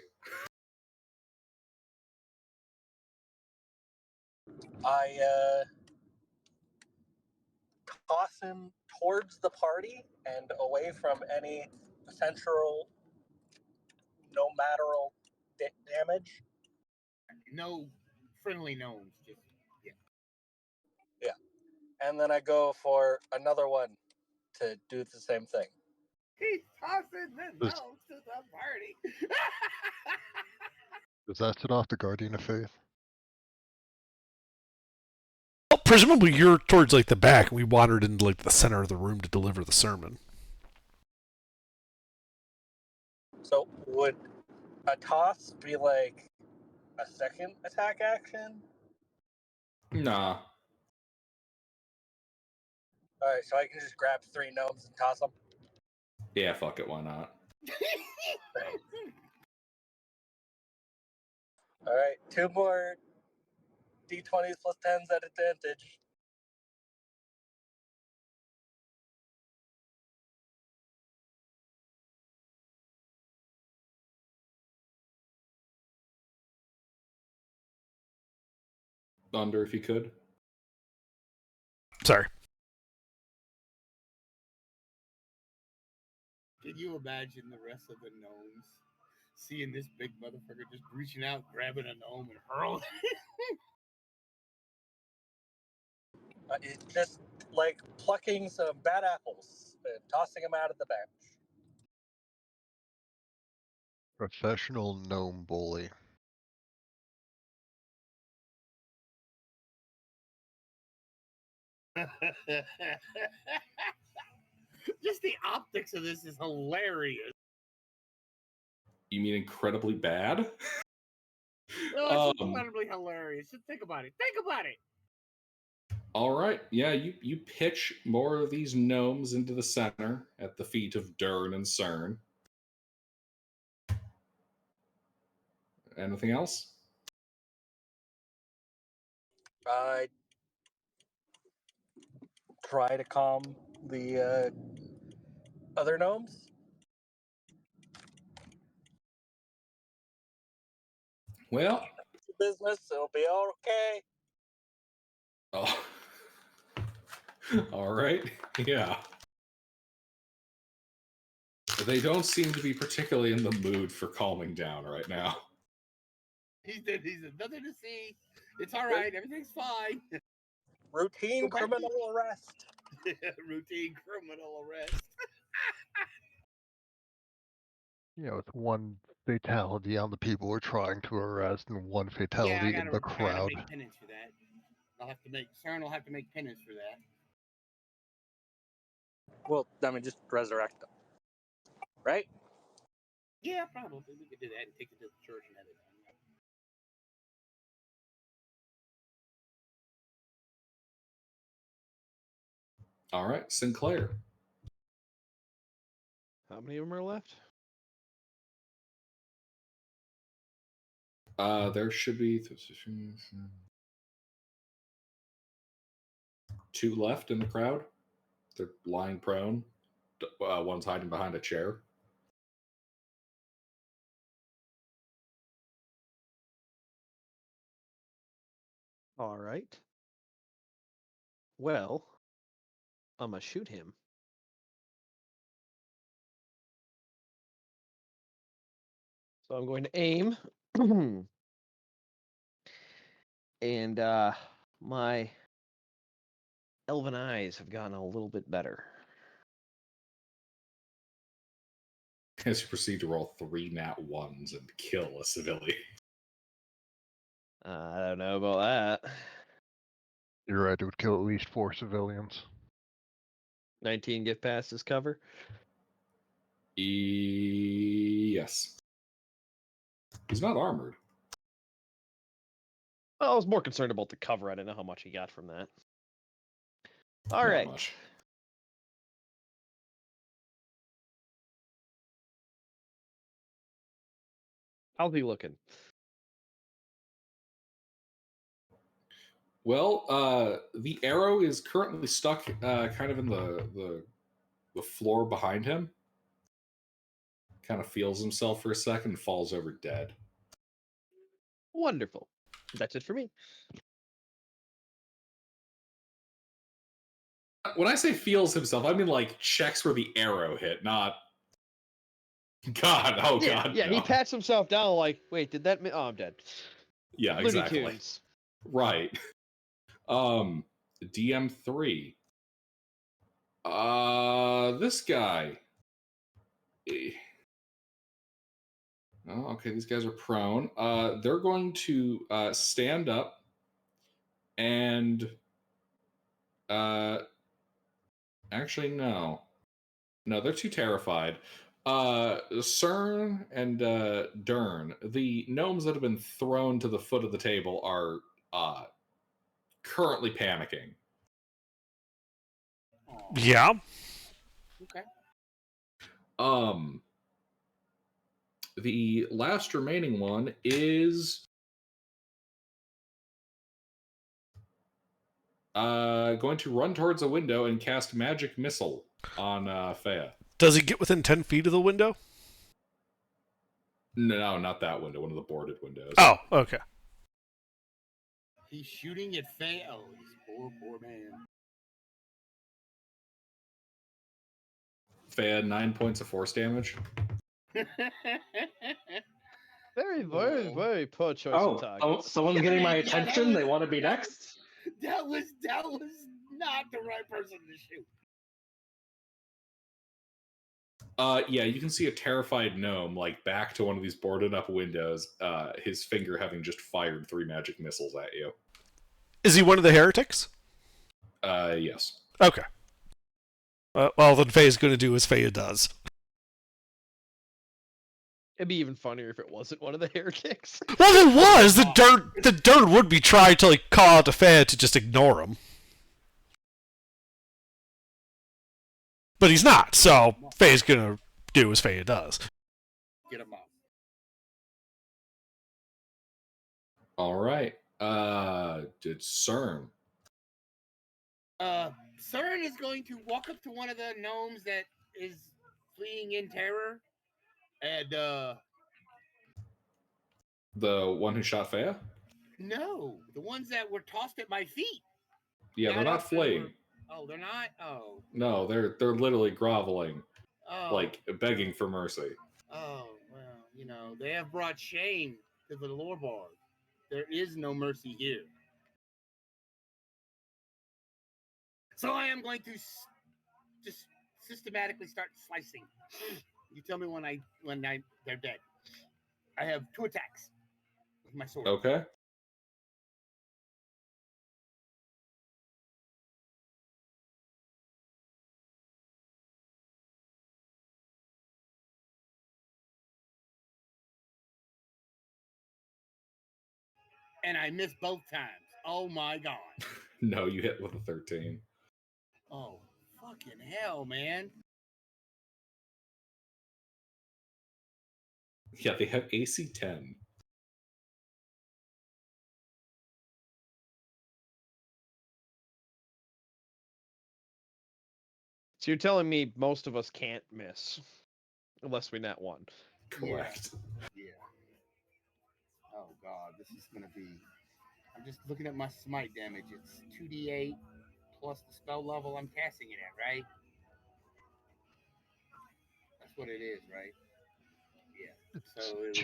I toss him towards the party and away from any potential nomadal damage. No friendly gnomes. Just Yeah. And then I go for another one to do the same thing. he's tossing the Does- gnomes to the party. Does that set off the Guardian of Faith? Well, presumably you're towards like the back, and we wandered into like the center of the room to deliver the sermon. So would a toss be like a second attack action? Nah. All right, so I can just grab 3 gnomes and toss them. Yeah, fuck it, why not? All right, 2 more d20s plus 10s at advantage. Thunder, if you could. Sorry. Can you imagine the rest of the gnomes seeing this big motherfucker just reaching out, grabbing a gnome and hurling? It's just like plucking some bad apples and tossing them out of the bench. Professional gnome bully. Just the optics of this is hilarious. You mean incredibly bad? No, it's incredibly hilarious. Just think about it. Think about it. All right. Yeah, you pitch more of these gnomes into the center at the feet of Dern and Cern. Anything else? I try to calm the other gnomes. Well, Business, it'll be okay. oh. All right. Yeah. They don't seem to be particularly in the mood for calming down right now. He said nothing to see. It's all right. Everything's fine. Routine Go back to- criminal arrest. Routine criminal arrest. You know, it's one fatality on the people we're trying to arrest and one fatality in the I gotta crowd. make penance for that. CERN will have to make penance for that. Well, I mean, just resurrect them. Right? Yeah, probably we could do that and take it to the church and have it done. All right, Sinclair. How many of them are left? There should be 2 left in the crowd. They're lying prone. One's hiding behind a chair. All right. Well, I'm gonna shoot him. So I'm going to aim. And my elven eyes have gotten a little bit better. As you proceed to roll 3 nat 1s and kill a civilian. I don't know about that. You're right, it would kill at least 4 civilians. 19 get past his cover. Yes. He's not armored. Well, I was more concerned about the cover. I didn't know how much he got from that. All Not right. much. How's he looking? Well, the arrow is currently stuck kind of in the floor behind him. Kind of feels himself for a second and falls over dead. Wonderful. That's it for me. When I say feels himself, I mean like checks where the arrow hit, not God. Oh God. Yeah, no. he pats himself down like, wait, did that? Oh, I'm dead. Yeah, Looney exactly. Tunes. Right. DM3. This guy. Oh, okay, these guys are prone. They're going to stand up and actually no. No, they're too terrified. Cern and Dern, the gnomes that have been thrown to the foot of the table, are currently panicking. Aw, Yeah. okay. The last remaining one is going to run towards a window and cast magic missile on Fea. Does he get within 10 feet of the window? No, not that window. One of the boarded windows. Oh, okay. He's shooting at Faye. Oh, this poor man. Fea, 9 points of force damage. Very, very, Oh. very poor choice of targets. Someone's getting my Yeah, that attention. They was- want to be that next. That was not the right person to shoot. Yeah, you can see a terrified gnome like back to one of these boarded up windows, his finger having just fired 3 magic missiles at you. Is he one of the heretics? Yes. Okay. Well, then Faye's going to do as Faye does. It'd be even funnier if it wasn't one of the heretics. Well, if it was, the dirt would be trying to like call out to Faye to just ignore him. But he's not, so Faye's going to do as Faye does. Get him off. All right. Did Cern. Cern is going to walk up to one of the gnomes that is fleeing in terror, and The one who shot Fea? no, the ones that were tossed at my feet. Yeah, they're not up and fleeing. Oh, they're not. Oh, No, they're literally groveling, oh, like begging for mercy. oh. Well, they have brought shame to the lore bar. There is no mercy here. So I am going to just systematically start slicing. You tell me when they're dead. I have 2 attacks with my sword. Okay. And I missed both times. Oh my god. No, you hit with a 13. Oh, fucking hell, man. Yeah, they have AC 10. So you're telling me most of us can't miss, unless we net one. Correct. Yeah. Oh god, this is gonna be. I'm just looking at my smite damage. It's 2d8 plus the spell level I'm casting it at, right? That's what it is, right? Yeah. So it would be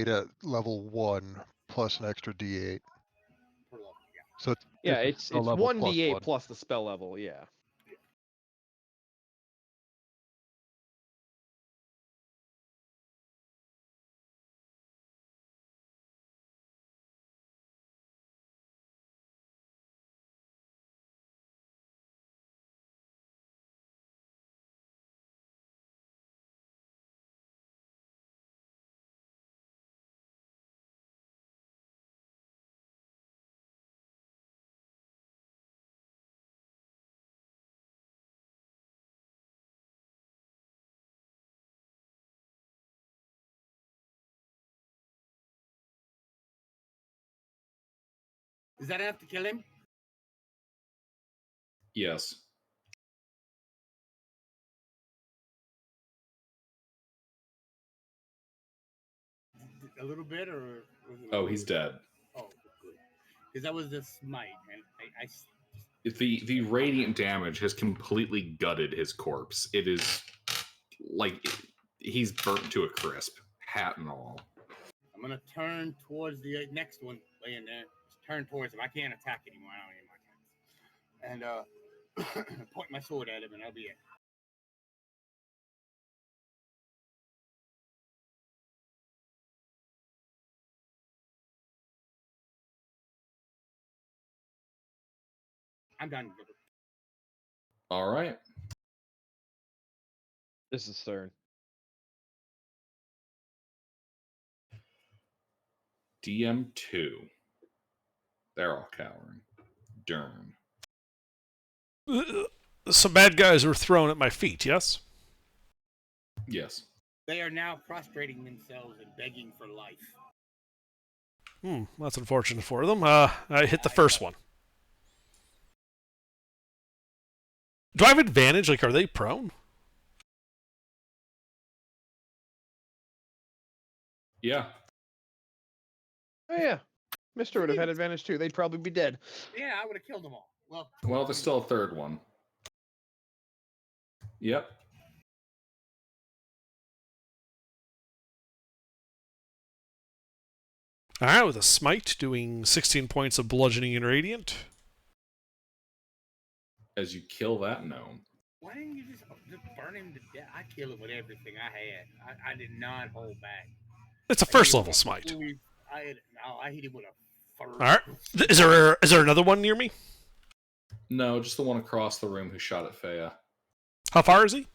2d8 at level 1 plus an extra d8. per level, yeah. So Yeah, a it's spell level plus 1d8 1. plus the spell level. Yeah. Does that have to kill him? Yes. A little bit, or? Oh, he's dead. Oh, good. Because that was the smite, and I The radiant damage has completely gutted his corpse. It is like he's burnt to a crisp, hat and all. I'm gonna turn towards the next one laying there. Just turn towards him. I can't attack anymore. I don't need my attacks. And point my sword at him, and I'll be it. I'm done. All right. This is Stern. DM2. They're all cowering. Dern. Some bad guys were thrown at my feet, yes? Yes. They are now prostrating themselves and begging for life. That's unfortunate for them. I hit the first one. Do I have advantage? Like, are they prone? Yeah. Oh yeah, Mister would have had advantage too. They'd probably be dead. Yeah, I would have killed them all. Well, there's still a third one. Yep. Alright, with a smite, doing 16 points of bludgeoning and radiant. As you kill that gnome. Why didn't you just burn him to death? I killed him with everything I had. I did not hold back. It's a first level smite. I hit him with a first. Alright. Is there another one near me? No, just the one across the room who shot at Fea. How far is he?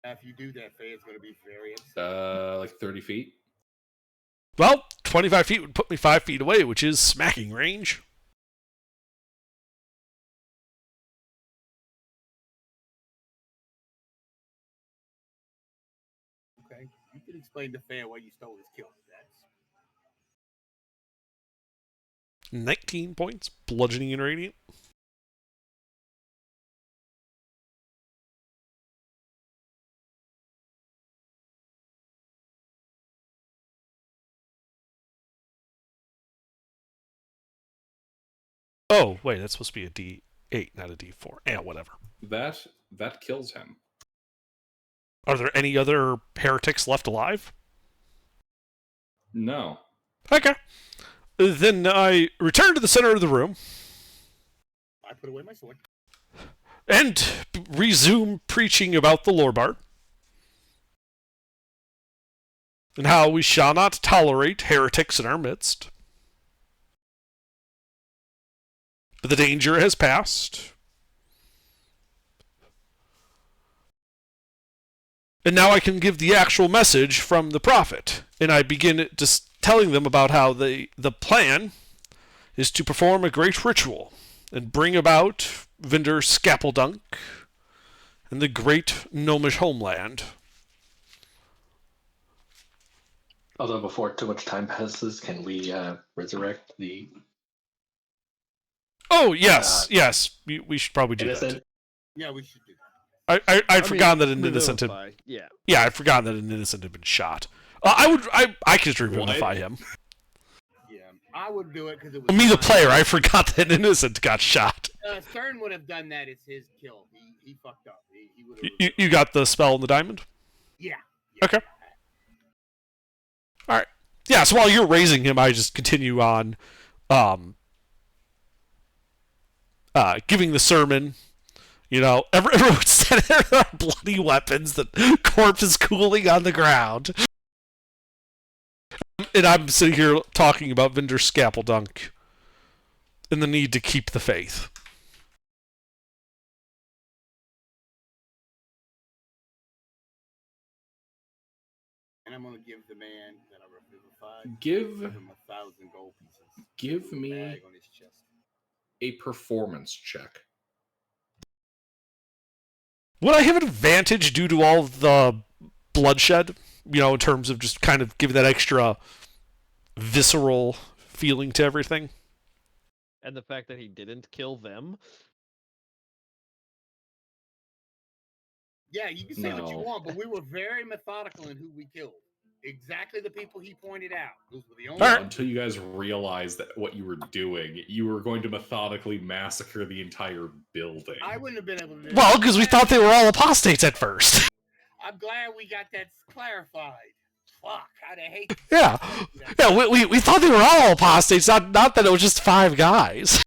If you do that, Faye is going to be very upset. Like 30 feet. Well, 25 feet would put me 5 feet away, which is smacking range. Okay, you can explain to Faye why you stole his kill. That's 19 points, bludgeoning and radiant. Oh, wait, that's supposed to be a D8, not a D4. Whatever. That kills him. Are there any other heretics left alive? No. Okay. Then I return to the center of the room. I put away my sword. And resume preaching about the lore bard. And how we shall not tolerate heretics in our midst. But the danger has passed. And now I can give the actual message from the prophet. And I begin just telling them about how the plan is to perform a great ritual and bring about Vinder Skapeldunk and the great gnomish homeland. Although before too much time passes, can we resurrect the Oh, yes, yes. We should probably do innocent? that. Yeah, we should do that. I'd forgotten that an innocent had... Revivify, yeah. Yeah, I'd forgotten that an innocent had been shot. I could revivify him. Yeah, I would do it because it was Me, the mine. player, I forgot that an innocent got shot. Stern would have done that. It's his kill. He fucked up. He would have. You got the spell in the diamond? Yeah. Okay. Alright. Yeah, so while you're raising him, I just continue on giving the sermon. You know, everyone's standing there with our bloody weapons, the corpse is cooling on the ground. And I'm sitting here talking about Vinder Skapeldunk and the need to keep the faith. And I'm gonna give the man that I revivified. Give him 1,000 gold pieces. Give me Bag on his chest. a performance check. Would I have an advantage due to all the bloodshed? You know, in terms of just kind of giving that extra visceral feeling to everything. And the fact that he didn't kill them. Yeah, you can say what you No. want, but we were very methodical in who we killed. Exactly the people he pointed out. Those were the only. All Yeah, right. until you guys realized that what you were doing, you were going to methodically massacre the entire building. I wouldn't have been able to do Well, that. because we thought they were all apostates at first. I'm glad we got that clarified. Fuck, I'd have hated. Yeah. Yeah, we thought they were all apostates, not that it was just 5 guys.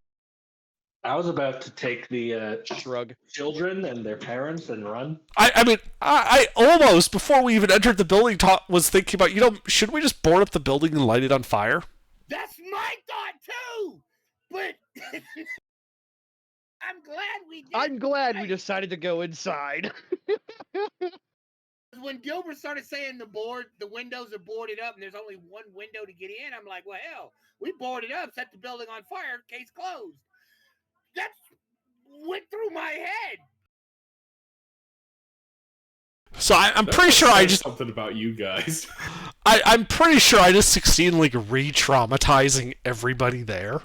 I was about to take the Shrug. children and their parents and run. I mean, I almost, before we even entered the building, was thinking about, should we just board up the building and light it on fire? That's my thought too. But I'm glad we did. I'm glad we decided to go inside. When Gilbert started saying the windows are boarded up and there's only one window to get in, I'm like, well, hell, we boarded up, set the building on fire, case closed. That went through my head. So I'm That pretty sure I says just something about you guys. I'm pretty sure I just succeed in re-traumatizing everybody there.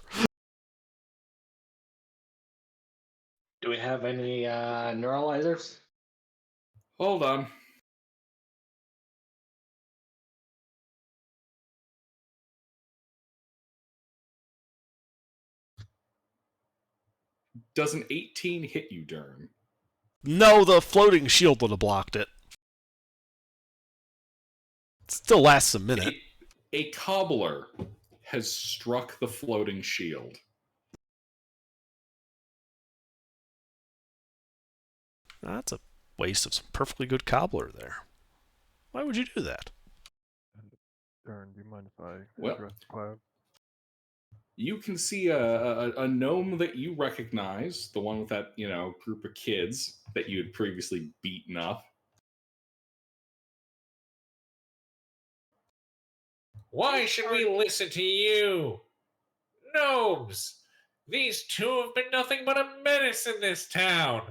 Do we have any neuralizers? Hold on. Does an 18 hit you, Dern? No, the floating shield would have blocked it. It still lasts a minute. A cobbler has struck the floating shield. That's a waste of some perfectly good cobbler there. Why would you do that? Darn, do you mind if I Well, address Cloud? You can see a gnome that you recognize, the one with that, group of kids that you had previously beaten up. Why should we listen to you? Gnomes! These two have been nothing but a menace in this town.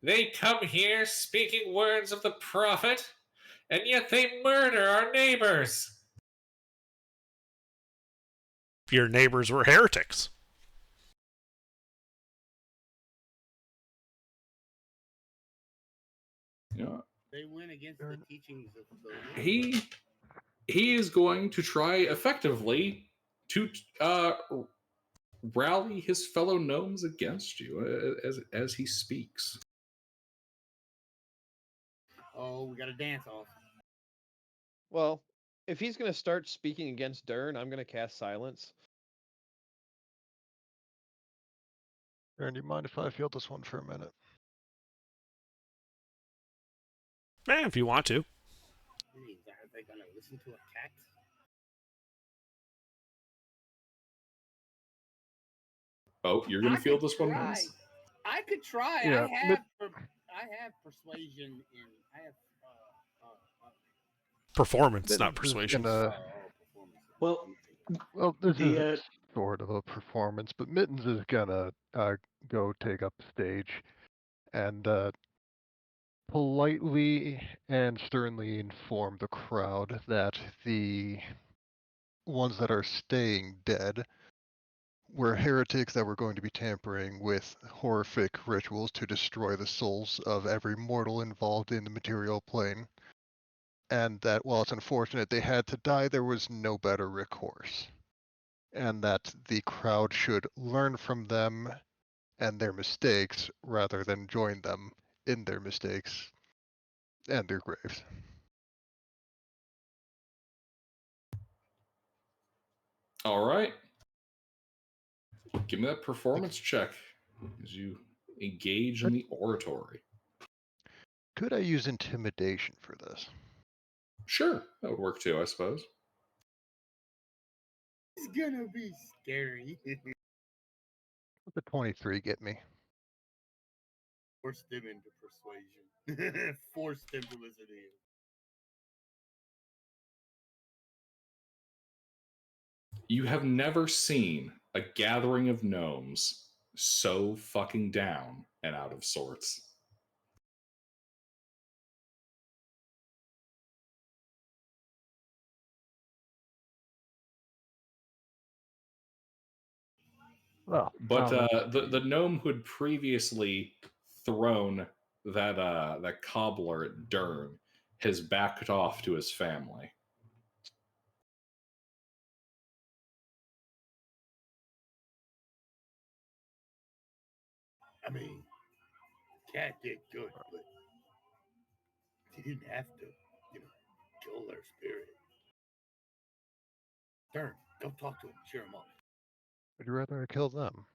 They come here speaking words of the prophet, and yet they murder our neighbors. Your neighbors were heretics. They went against the teachings of the He is going to try effectively to rally his fellow gnomes against you as he speaks. Oh, we got a dance off. Well, if he's going to start speaking against Dern, I'm going to cast silence. Darn, do you mind if I field this one for a minute? If you want to. Are they gonna listen to a cat? Oh, you're going to field this one, Vince? I could try. Yeah, I have persuasion in. I have Performance, not This is persuasion. gonna- Well, Well, this The, is sort of a performance, but Mittens is gonna go take up the stage and politely and sternly inform the crowd that the ones that are staying dead were heretics that were going to be tampering with horrific rituals to destroy the souls of every mortal involved in the material plane. And that while it's unfortunate they had to die, there was no better recourse. And that the crowd should learn from them and their mistakes rather than join them in their mistakes and their graves. All right. Give me that performance check as you engage in the oratory. Could I use intimidation for this? Sure, that would work too, I suppose. It's gonna be scary. What the 23 get me? Force them into persuasion. Force them to listen to you. You have never seen a gathering of gnomes so fucking down and out of sorts. Well, But I'll the gnome who had previously thrown that cobbler at Dern has backed off to his family. I mean, Cat did good, but he didn't have to, kill their spirit. Dern, go talk to him, cheer him up. Would you rather I kill them?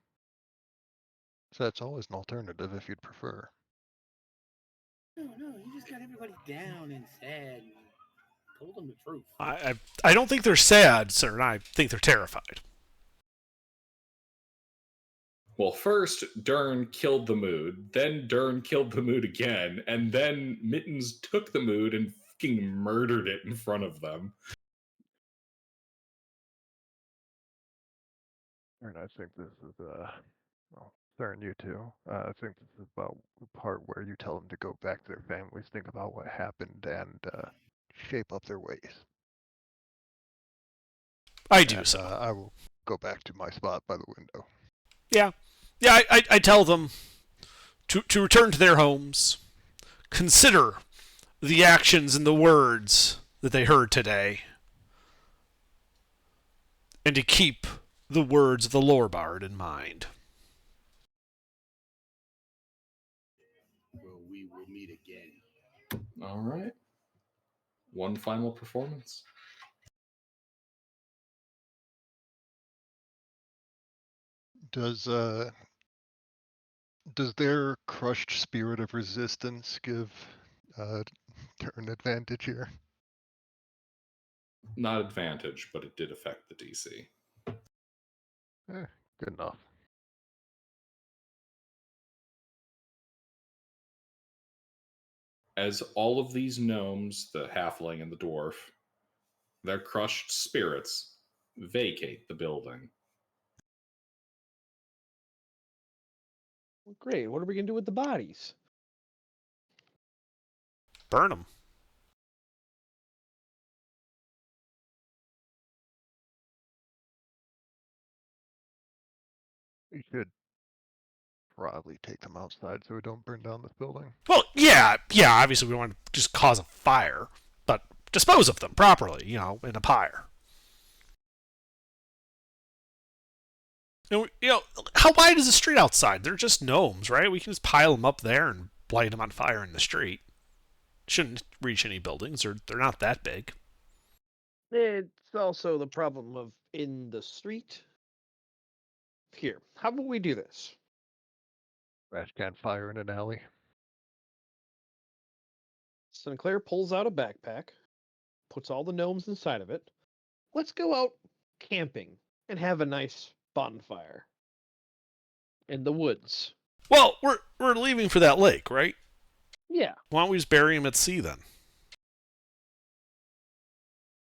So that's always an alternative if you'd prefer. No, you just got everybody down and sad and told them the truth. I don't think they're sad, sir. I think they're terrified. Well, first, Dern killed the mood, then Dern killed the mood again, and then Mittens took the mood and fucking murdered it in front of them. And I think this is well, Cern, you too. I think this is about the part where you tell them to go back to their families, think about what happened, and shape up their ways. I do And so. I will go back to my spot by the window. Yeah. I tell them to return to their homes, consider the actions and the words that they heard today, and to keep the words of the lore bard in mind. Well, we will meet again. All right. One final performance. Does their crushed spirit of resistance give Turn advantage here? Not advantage, but it did affect the DC. Good enough. As all of these gnomes, the halfling and the dwarf, their crushed spirits vacate the building. Well, great. What are we gonna do with the bodies? Burn them. We should probably take them outside so we don't burn down this building. Well, yeah. Obviously, we want to just cause a fire, but dispose of them properly, in a pyre. And, how wide is the street outside? They're just gnomes, right? We can just pile them up there and light them on fire in the street. Shouldn't reach any buildings, or they're not that big. It's also the problem of in the street. Here, how about we do this? Trash can fire in an alley. Sinclair pulls out a backpack, puts all the gnomes inside of it. Let's go out camping and have a nice bonfire in the woods. Well, we're leaving for that lake, right? Yeah. Why don't we just bury him at sea then?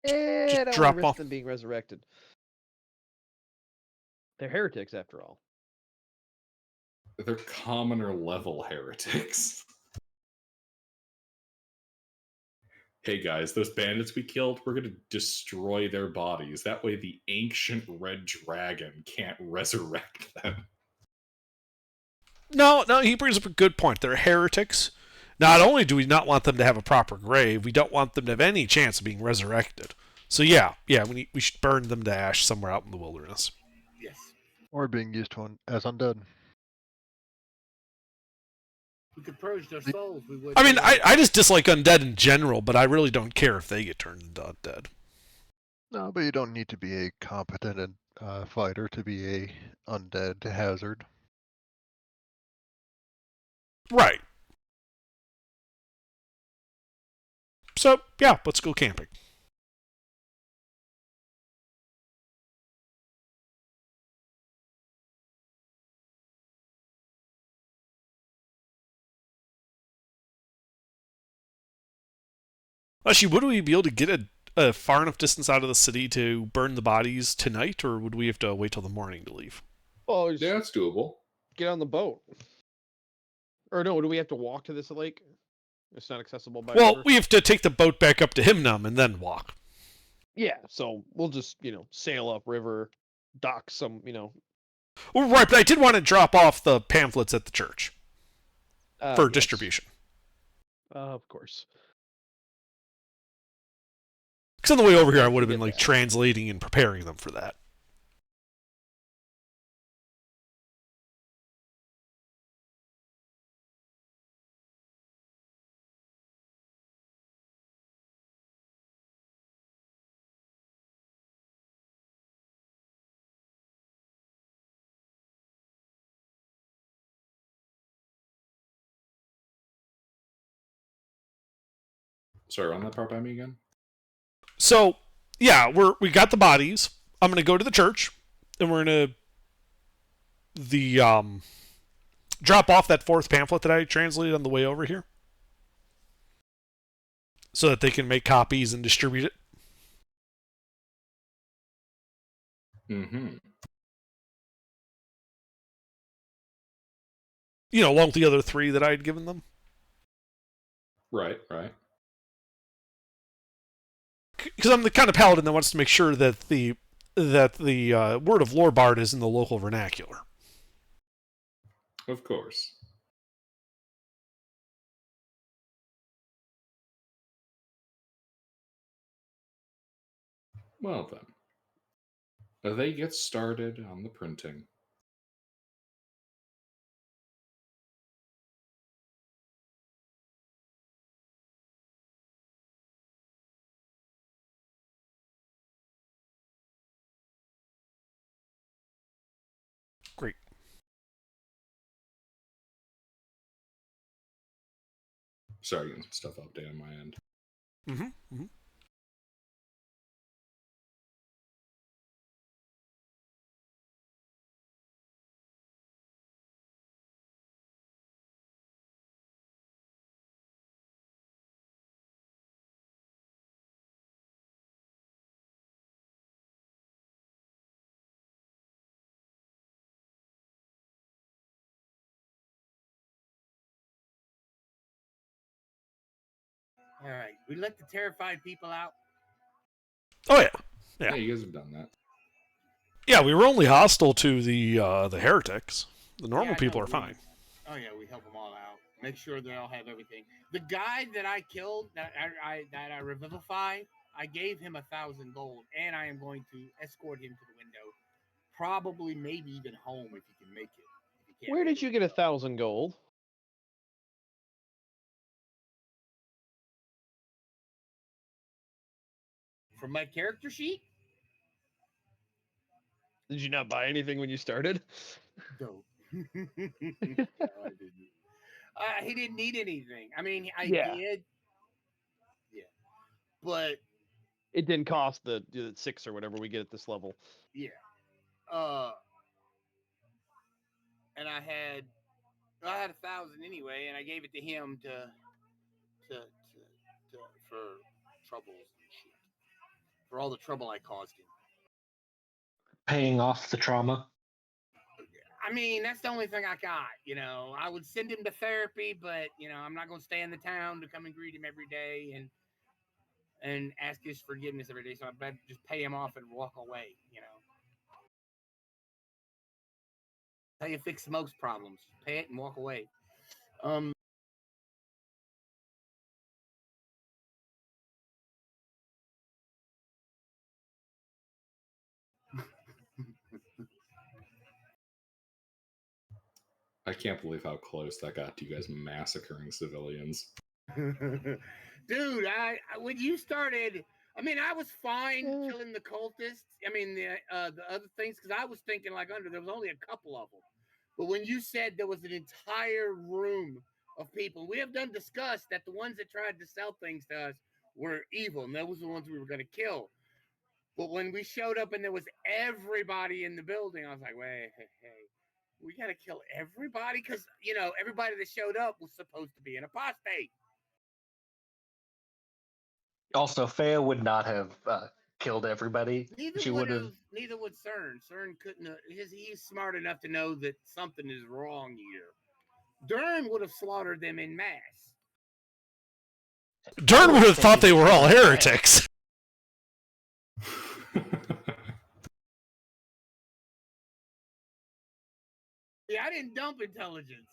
I don't drop risk off. them being resurrected. They're heretics, after all. They're commoner level heretics. Hey guys, those bandits we killed, we're going to destroy their bodies. That way the ancient red dragon can't resurrect them. No, he brings up a good point. They're heretics. Not only do we not want them to have a proper grave, we don't want them to have any chance of being resurrected. So yeah, we should burn them to ash somewhere out in the wilderness. Yes. Or being used as undead. We could purge their souls. We would. I mean, I just dislike undead in general, but I really don't care if they get turned into undead. No, but you don't need to be a competent fighter to be a undead hazard. Right. So, yeah, let's go camping. Actually, would we be able to get a far enough distance out of the city to burn the bodies tonight, or would we have to wait till the morning to leave? Oh, Yeah, it's doable. Get on the boat. Or no, do we have to walk to this lake? It's not accessible by river? We have to take the boat back up to Himnum and then walk. Yeah, so we'll just, sail upriver, dock some, Well, right, but I did want to drop off the pamphlets at the church for Yes. distribution. Of course. Because on the way over here, I Don't would have been forget like that. translating and preparing them for that. Sorry, run that part by me again. So, yeah, we got the bodies. I'm gonna go to the church, and we're gonna drop off that fourth pamphlet that I translated on the way over here, so that they can make copies and distribute it. Mm-hmm. You know, along with the other 3 that I had given them. Right, right. Because I'm the kind of paladin that wants to make sure that the word of Lorbard is in the local vernacular. Of course. Well then, they get started on the printing. Great. Sorry, getting some stuff updated on my end. Mm-hmm. Mm-hmm. All right, we let the terrified people out. Oh yeah. Yeah. Yeah, you guys have done that. Yeah, we were only hostile to the heretics. The normal Yeah, people no, are fine. Oh yeah, we help them all out. Make sure they all have everything. The guy that I killed, that I revivify, I gave him 1,000 gold, and I am going to escort him to the window. Probably, maybe even home if he can make it. If he can't Where make did you get 1,000 gold? it. From my character sheet? Did you not buy anything when you started? No. No, I didn't. He didn't need anything. I mean, I Yeah. did. Yeah. But It didn't cost the 6 or whatever we get at this level. yeah. And I had 1,000 anyway, and I gave it to him to for troubles and shit. For all the trouble I caused him. Paying off the trauma. I mean, that's the only thing I got. You know, I would send him to therapy, but you know, I'm not going to stay in the town to come and greet him every day and ask his forgiveness every day. So I better just pay him off and walk away. You know, how you fix most problems: pay it and walk away. I can't believe how close that got to you guys massacring civilians. Dude, I when you started, I mean, I was fine killing the cultists. I mean, the other things because I was thinking like there was only a couple of them, but when you said there was an entire room of people, we have discussed that the ones that tried to sell things to us were evil, and those were the ones we were going to kill. But when we showed up and there was everybody in the building, I was like, wait, hey, we got to kill everybody because you know everybody that showed up was supposed to be an apostate. Also, Fea would not have killed everybody. She would have. Neither would CERN. CERN couldn't. He's smart enough to know that something is wrong here. Dern would have slaughtered them in mass. Dern would have thought they were all heretics. Yeah, I didn't dump intelligence.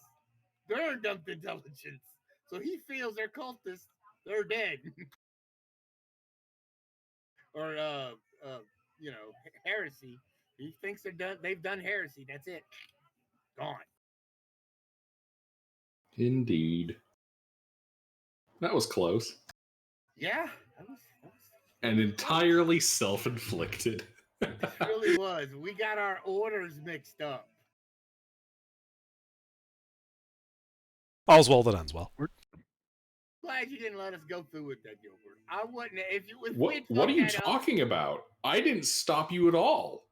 Dern dumped intelligence. So he feels they're cultists. They're dead. Or heresy. He thinks they're done. They've done heresy. That's it. Gone. Indeed. That was close. Yeah, And entirely self-inflicted. It really was. We got our orders mixed up. All's well that ends well. Glad you didn't let us go through with that, Gilbert. I wouldn't. If What are you talking about? I didn't stop you at all.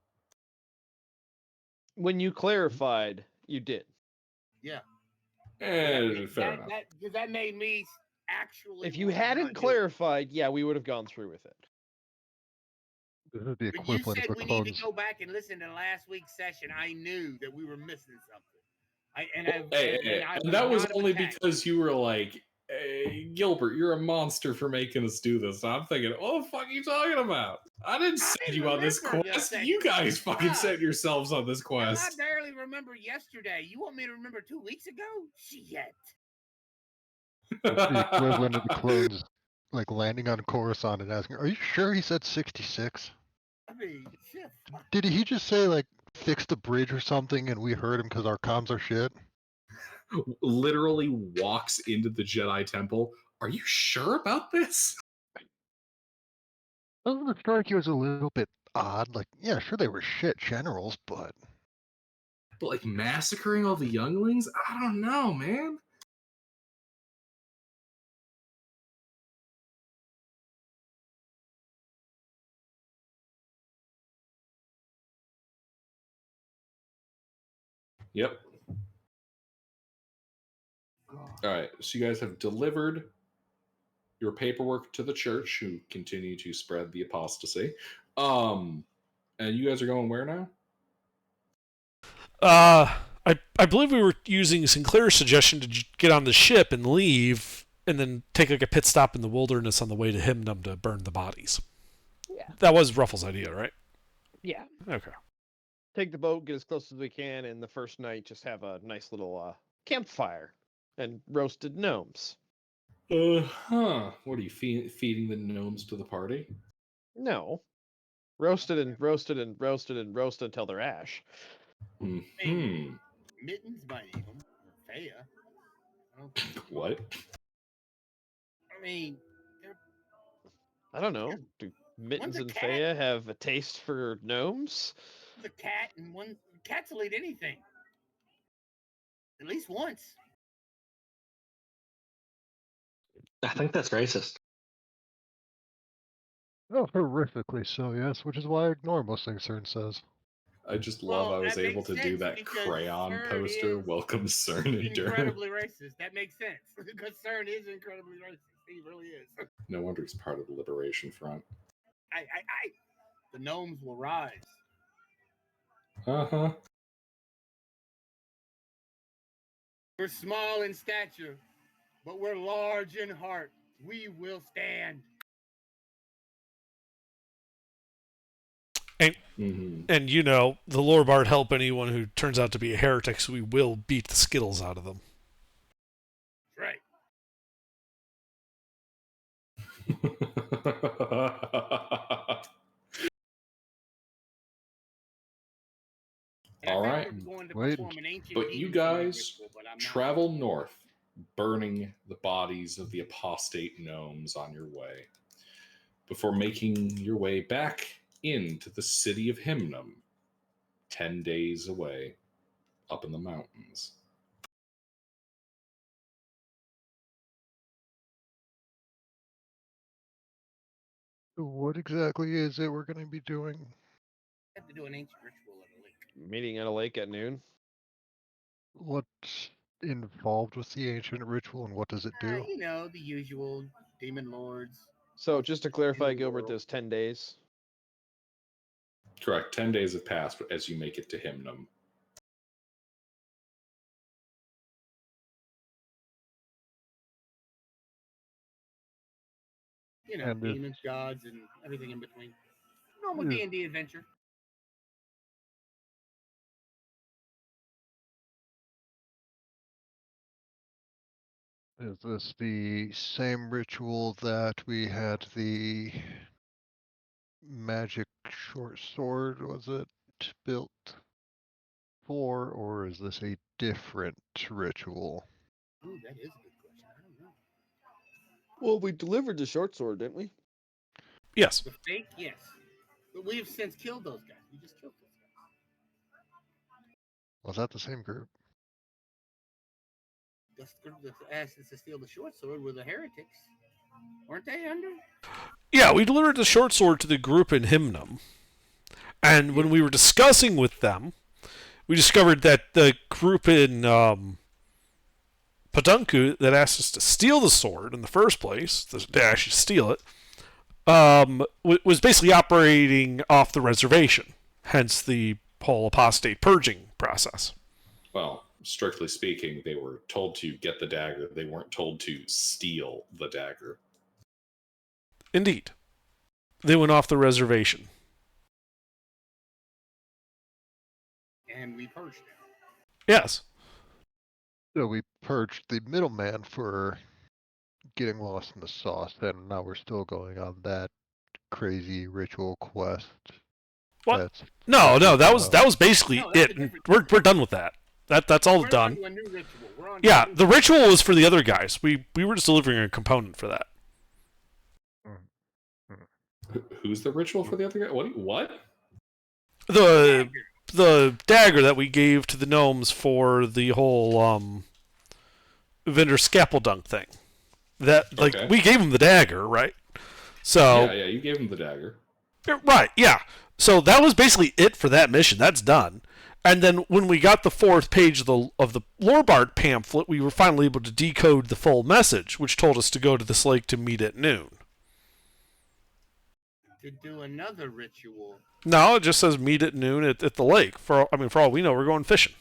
When you clarified, you did. Yeah. Fair enough. That made me actually. If you hadn't clarified, yeah, we would have gone through with it. This is the But you equivalent said of a we need to clone's. go back and listen to last week's session. I knew that we were missing something. And that was only because you were like, hey, Gilbert, you're a monster for making us do this. And I'm thinking, what the fuck are you talking about? I didn't send you on this quest. You guys fucking sent yourselves on this quest. I barely remember yesterday. You want me to remember 2 weeks ago? Shit. It's the equivalent of the clones like landing on Coruscant and asking, "Are you sure he said 66?" I mean, shit. Did he just say like fix the bridge or something and we heard him because our comms are shit? Literally walks into the Jedi Temple. Are you sure about this? Doesn't it strike you as a little bit odd? Like, yeah, sure they were shit generals, but like massacring all the younglings? I don't know, man. Yep. All right, so you guys have delivered your paperwork to the church, who continue to spread the apostasy. And you guys are going where now? I believe we were using Sinclair's suggestion to get on the ship and leave, and then take like a pit stop in the wilderness on the way to Himnum to burn the bodies. Yeah. That was Ruffles' idea, right? Yeah. Okay. Take the boat, get as close as we can, and the first night just have a nice little campfire and roasted gnomes. What are you feeding the gnomes to the party? No. Roasted and roasted and roasted and roasted until they're ash. Hmm. Mittens might eat them. Faya. What? I mean, I don't know. Do Mittens and Faya have a taste for gnomes? The cat and one cats will eat anything. At least once. I think that's racist. oh, horrifically so, yes, which is why I ignore most things CERN says. I just love I was able to do that crayon poster. Welcome CERN and Dern. Incredibly racist. That makes sense. Because CERN is incredibly racist. He really is. No wonder he's part of the Liberation Front. The gnomes will rise. Uh-huh. We're small in stature, but we're large in heart. We will stand. And you know, the Lorbard help anyone who turns out to be a heretic, so we will beat the Skittles out of them. Right. All right. But you guys travel north, burning the bodies of the apostate gnomes on your way, before making your way back into the city of Himnum, 10 days away, up in the mountains. What exactly is it we're going to be doing? We have to do an ancient ritual at a lake. Meeting at a lake at noon. What's involved with the ancient ritual and what does it do? You know, the usual demon lords. So just to clarify, Gilbert, there's 10 days. Correct. 10 days have passed as you make it to Himnum. You know, demons, gods, and everything in between. Normal D&D adventure. Is this the same ritual that we had the magic short sword, was it, built for, or is this a different ritual? Ooh, that is a good question. I don't know. Well, we delivered the short sword, didn't we? Yes. The fake, yes. But we have since killed those guys. We just killed those guys. Was that the same group? The group that asked us to steal the short sword were the heretics. Weren't they under? Yeah, we delivered the short sword to the group in Hymnum. And when we were discussing with them, we discovered that the group in Padunku that asked us to steal the sword in the first place, to actually steal it, was basically operating off the reservation. Hence the whole apostate purging process. Well, strictly speaking, they were told to get the dagger. They weren't told to steal the dagger. Indeed. They went off the reservation. And we purged them. Yes. So we purged the middleman for getting lost in the sauce, and now we're still going on that crazy ritual quest. What? No, that was basically it. We're done with that. That's all We're done. on to a new ritual. We're on Yeah, the ritual was for the other guys. We were just delivering a component for that. Who's the ritual for the other guy? What? The dagger that we gave to the gnomes for the whole vendor scapeldunk thing. That we gave them the dagger, right? So yeah, you gave him the dagger. Right, yeah. So that was basically it for that mission. That's done. And then when we got the 4th page of the Lorebard pamphlet, we were finally able to decode the full message, which told us to go to this lake to meet at noon. To do another ritual. No, it just says meet at noon at the lake. For all we know, we're going fishing.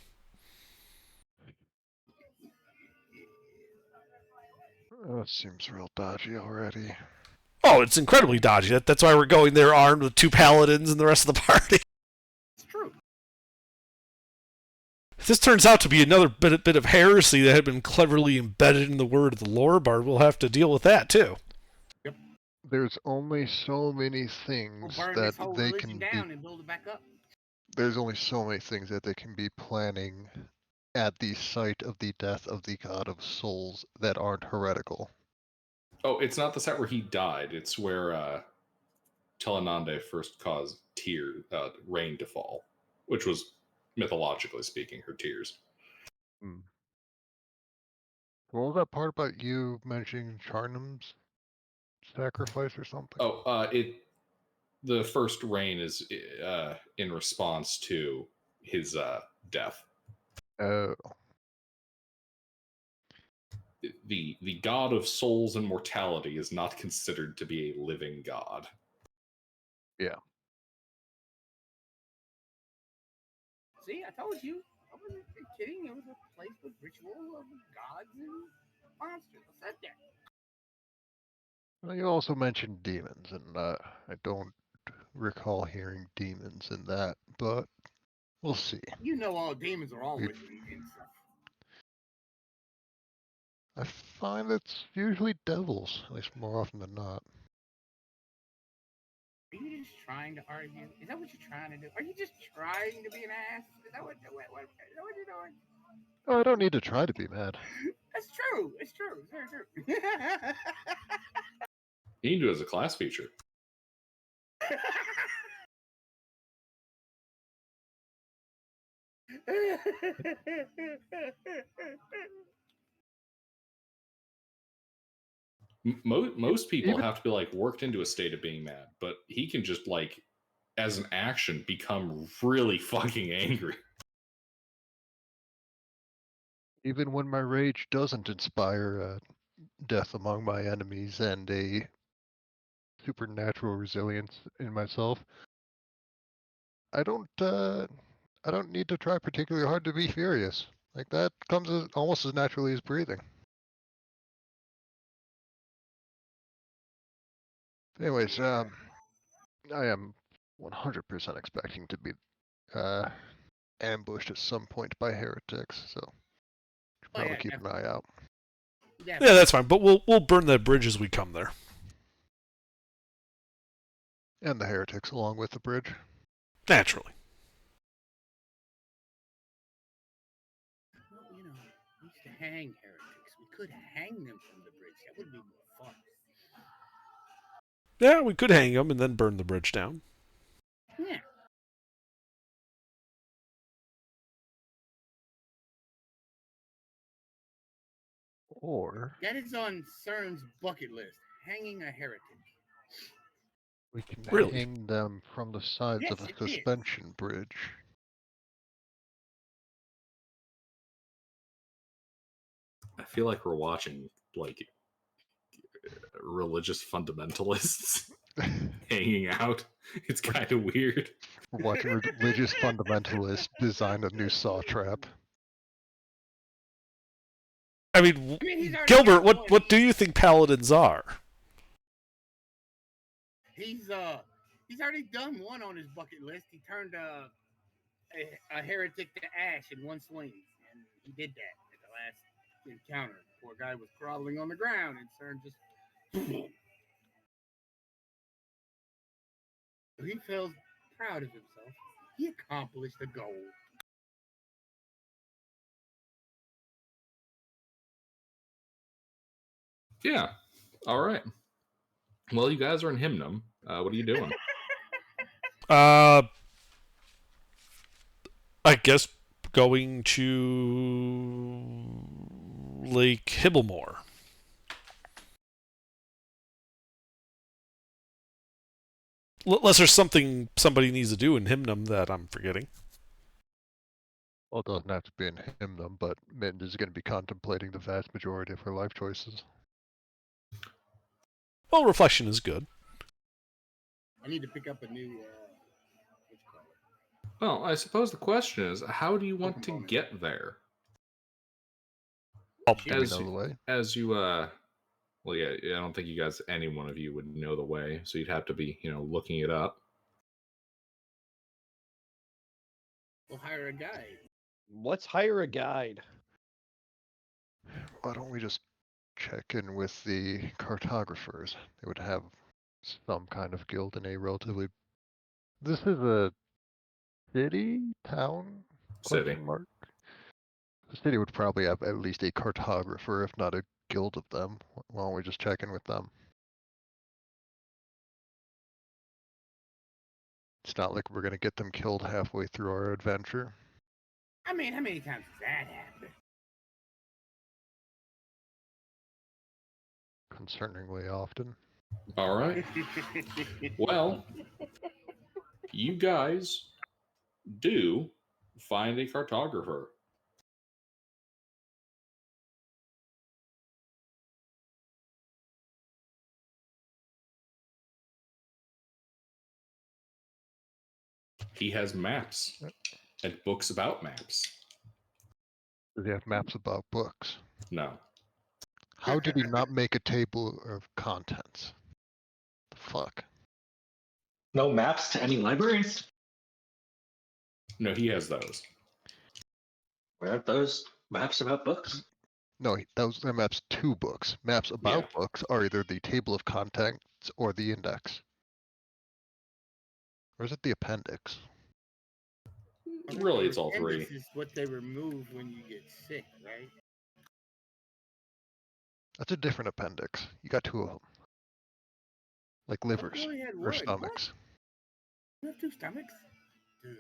That seems real dodgy already. Oh, it's incredibly dodgy. That's why we're going there armed with 2 paladins and the rest of the party. It's true. If this turns out to be another bit of heresy that had been cleverly embedded in the word of the Lorebard, we'll have to deal with that too. Yep. There's only so many things that they can down and build it back up. There's only so many things that they can be planning at the site of the death of the god of souls that aren't heretical. Oh, it's not the site where he died. It's where Telenande first caused rain to fall, which was, mythologically speaking, her tears. What was that part about you mentioning Charnum's sacrifice or something? Oh, the first rain is in response to his death. Oh. The god of souls and mortality is not considered to be a living god. Yeah. See, I told you. I wasn't kidding. It was a place with ritual of gods and monsters. I said that. Well, you also mentioned demons, and I don't recall hearing demons in that, but we'll see. You know all demons are always in stuff. I find it's usually devils, at least more often than not. Are you just trying to argue? Is that what you're trying to do? Are you just trying to be an ass? Is that what you're doing? Oh, I don't need to try to be mad. That's true. It's true. It's very true. You can do it as a class feature. Most people have to be like worked into a state of being mad, but he can just like, as an action, become really fucking angry. Even when my rage doesn't inspire death among my enemies and a supernatural resilience in myself, I don't need to try particularly hard to be furious. Like that comes almost as naturally as breathing. Anyways, I am 100% expecting to be ambushed at some point by heretics, so should probably keep an eye out. Yeah, that's fine. But we'll burn that bridge as we come there. And the heretics along with the bridge. Naturally. Well, we used to hang heretics. We could hang them from the bridge. That would be more fun. Yeah, we could hang them and then burn the bridge down. Yeah. Or That is on CERN's bucket list. Hanging a heretic. we can Really? hang them from the sides Yes, of a it is. suspension bridge. I feel like we're watching like religious fundamentalists hanging out. It's kind of weird. We're watching religious fundamentalists design a new saw trap. I mean, He's already Gilbert, got one. what do you think paladins are? He's already done one on his bucket list. He turned a heretic to ash in one swing, and he did that at the last encounter. Poor guy was groveling on the ground, and CERN just he feels proud of himself. He accomplished the goal. Yeah. All right. Well, you guys are in Hymnum. What are you doing? I guess going to Lake Hibblemore. Unless there's something somebody needs to do in Hymnum that I'm forgetting. Well, it doesn't have to be in Hymnum, but Mint is going to be contemplating the vast majority of her life choices. Well, reflection is good. I need to pick up a new. What you call it? Well, I suppose the question is, how do you want to Pokemon. get there? Do we As know the way? as you well, yeah, I don't think you guys, any one of you, would know the way, so you'd have to be, looking it up. We'll hire a guide. Let's hire a guide. Why don't we just check in with the cartographers? They would have some kind of guild in a relatively... This is a city? Town? City. Question mark? The city would probably have at least a cartographer, if not a guild of them. Why don't we just check in with them? It's not like we're going to get them killed halfway through our adventure. I mean, how many times has that happened? Concerningly often. All right. Well, you guys do find a cartographer. He has maps and books about maps. Does he have maps about books? No. How did he not make a table of contents? The fuck? No maps to any libraries? No, he has those. Where are those maps about books? No, those are maps to books. Maps about books are either the table of contents or the index. Or is it the appendix? Really, it's all three. This is what they remove when you get sick, right? That's a different appendix. You got two of them. Like livers only had or one. stomachs. You have two stomachs? Dude,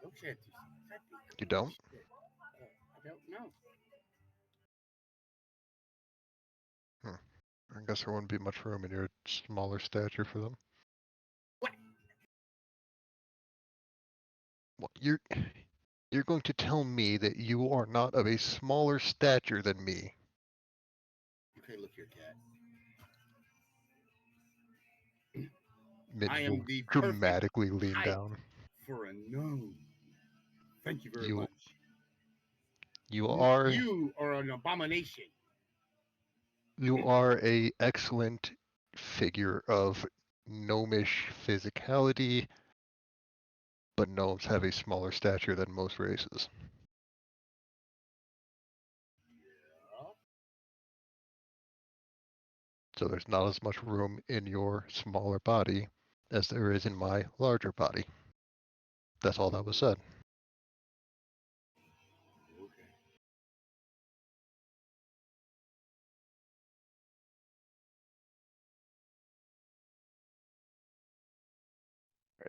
don't share two stomachs. That'd be You don't? shit. I don't know. I guess there wouldn't be much room in your smaller stature for them. What? Well, you're going to tell me that you are not of a smaller stature than me. Okay, look here, cat. Mitch I will am the dramatically lean height down. for a gnome. Thank you very You- much. You are You are an abomination. a excellent figure of gnomish physicality, but gnomes have a smaller stature than most races. So there's not as much room in your smaller body as there is in my larger body. That's all that was said.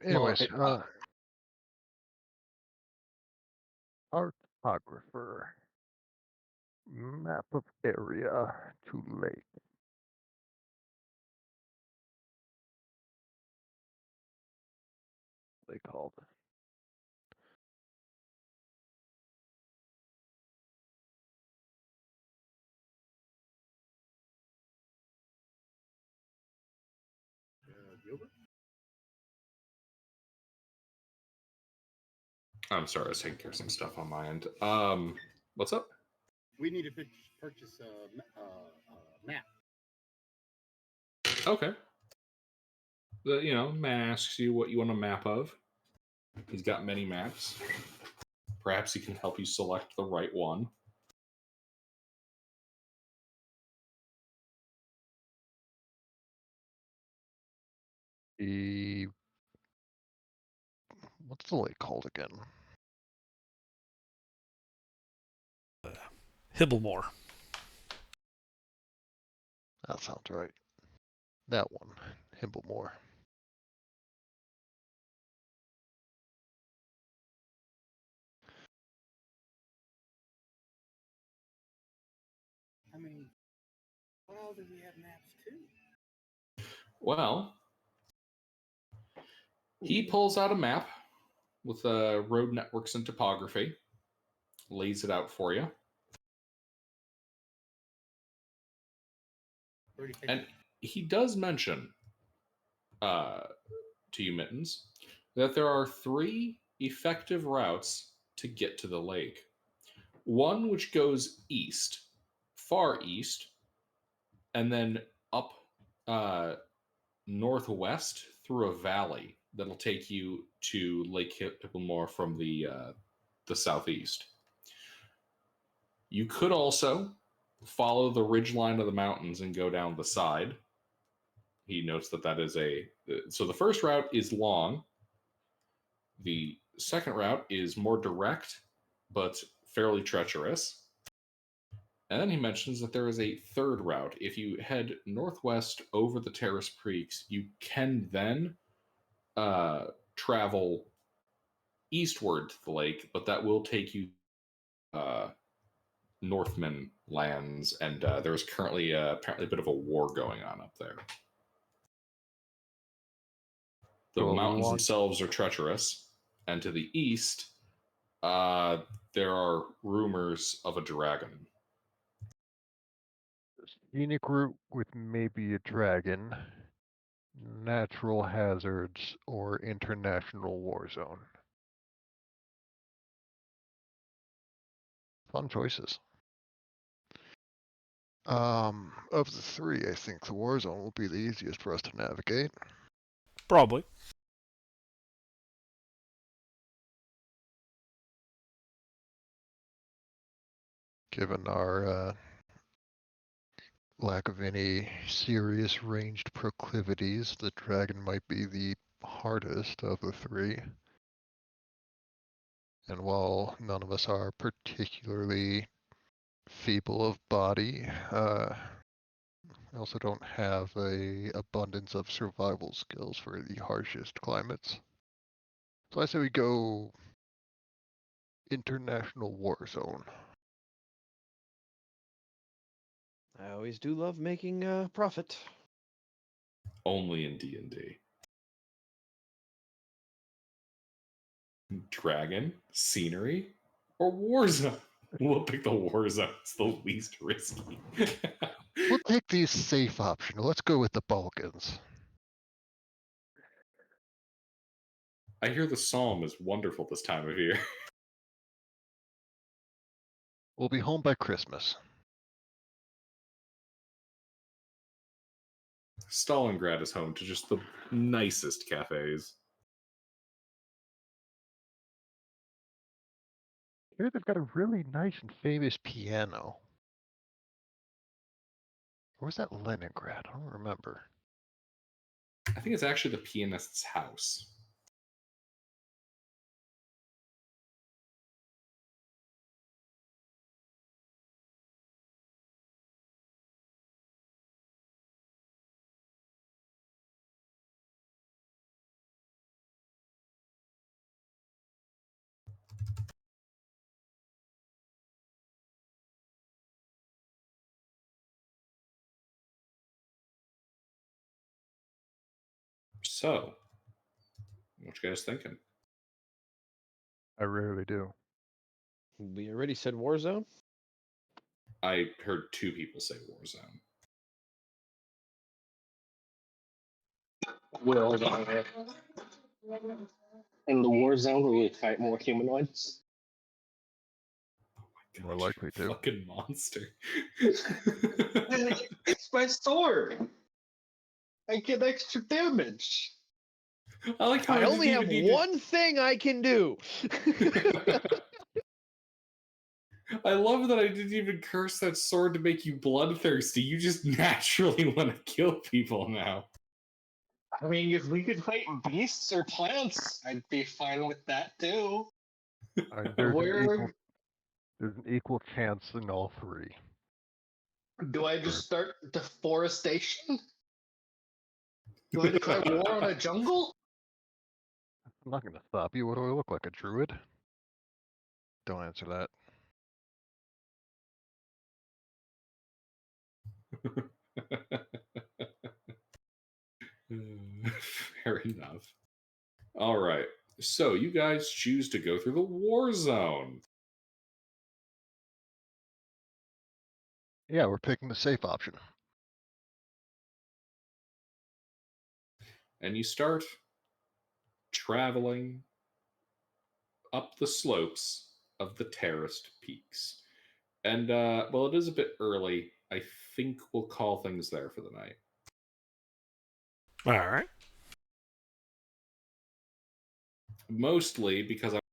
Okay. Anyways, Well, cartographer. Map of area to lake. They called. Gilbert? I'm sorry, I was taking care of some stuff on my end. What's up? We need to purchase a map. Okay. Man asks you what you want a map of. He's got many maps. Perhaps he can help you select the right one. The what's the lake called again? Hibblemore. That sounds right. That one, Himblemore. I mean, what else do we have maps too? Well, he pulls out a map with road networks and topography, lays it out for you. And he does mention to you, Mittens, that there are 3 effective routes to get to the lake. One which goes east, far east, and then up northwest through a valley that'll take you to Lake Hipplemore from the southeast. You could also follow the ridge line of the mountains and go down the side. He notes that is so the first route is long. The second route is more direct, but fairly treacherous. And then he mentions that there is a third route. If you head northwest over the Terrace Creeks, you can then travel eastward to the lake, but that will take you Northman lands, and there's currently apparently a bit of a war going on up there. The So mountains themselves are treacherous, and to the east, there are rumors of a dragon. Scenic route with maybe a dragon, natural hazards, or international war zone. Fun choices. Of the 3, I think the war zone will be the easiest for us to navigate. Probably. Given our lack of any serious ranged proclivities, the dragon might be the hardest of the 3. And while none of us are particularly feeble of body, I also don't have a abundance of survival skills for the harshest climates. So I say we go international war zone. I always do love making a profit. Only in D&D. Dragon, scenery, or war zone? We'll pick the war zone. It's the least risky. We'll take the safe option. Let's go with the Balkans. I hear the psalm is wonderful this time of year. We'll be home by Christmas. Stalingrad is home to just the nicest cafes. Here they've got a really nice and famous piano. Or was that Leningrad? I don't remember. I think it's actually the pianist's house. So, what you guys thinking? I rarely do. We already said Warzone. I heard 2 people say Warzone. Will In the war zone where we fight more humanoids. God, More likely you're a to. fucking monster. it's my sword. I get extra damage. I like how I only didn't have even need to- one thing I can do. I love that I didn't even curse that sword to make you bloodthirsty. You just naturally want to kill people now. I mean, if we could fight beasts or plants, I'd be fine with that too. There's Where an equal chance in all 3. do I just start deforestation? Do I declare war on a jungle? I'm not going to stop you. What do I look like, a druid? Don't answer that. Fair enough. All right. So you guys choose to go through the war zone. Yeah, we're picking the safe option. And you start traveling up the slopes of the terraced peaks. And, well, it is a bit early. I think we'll call things there for the night. All right. Mostly because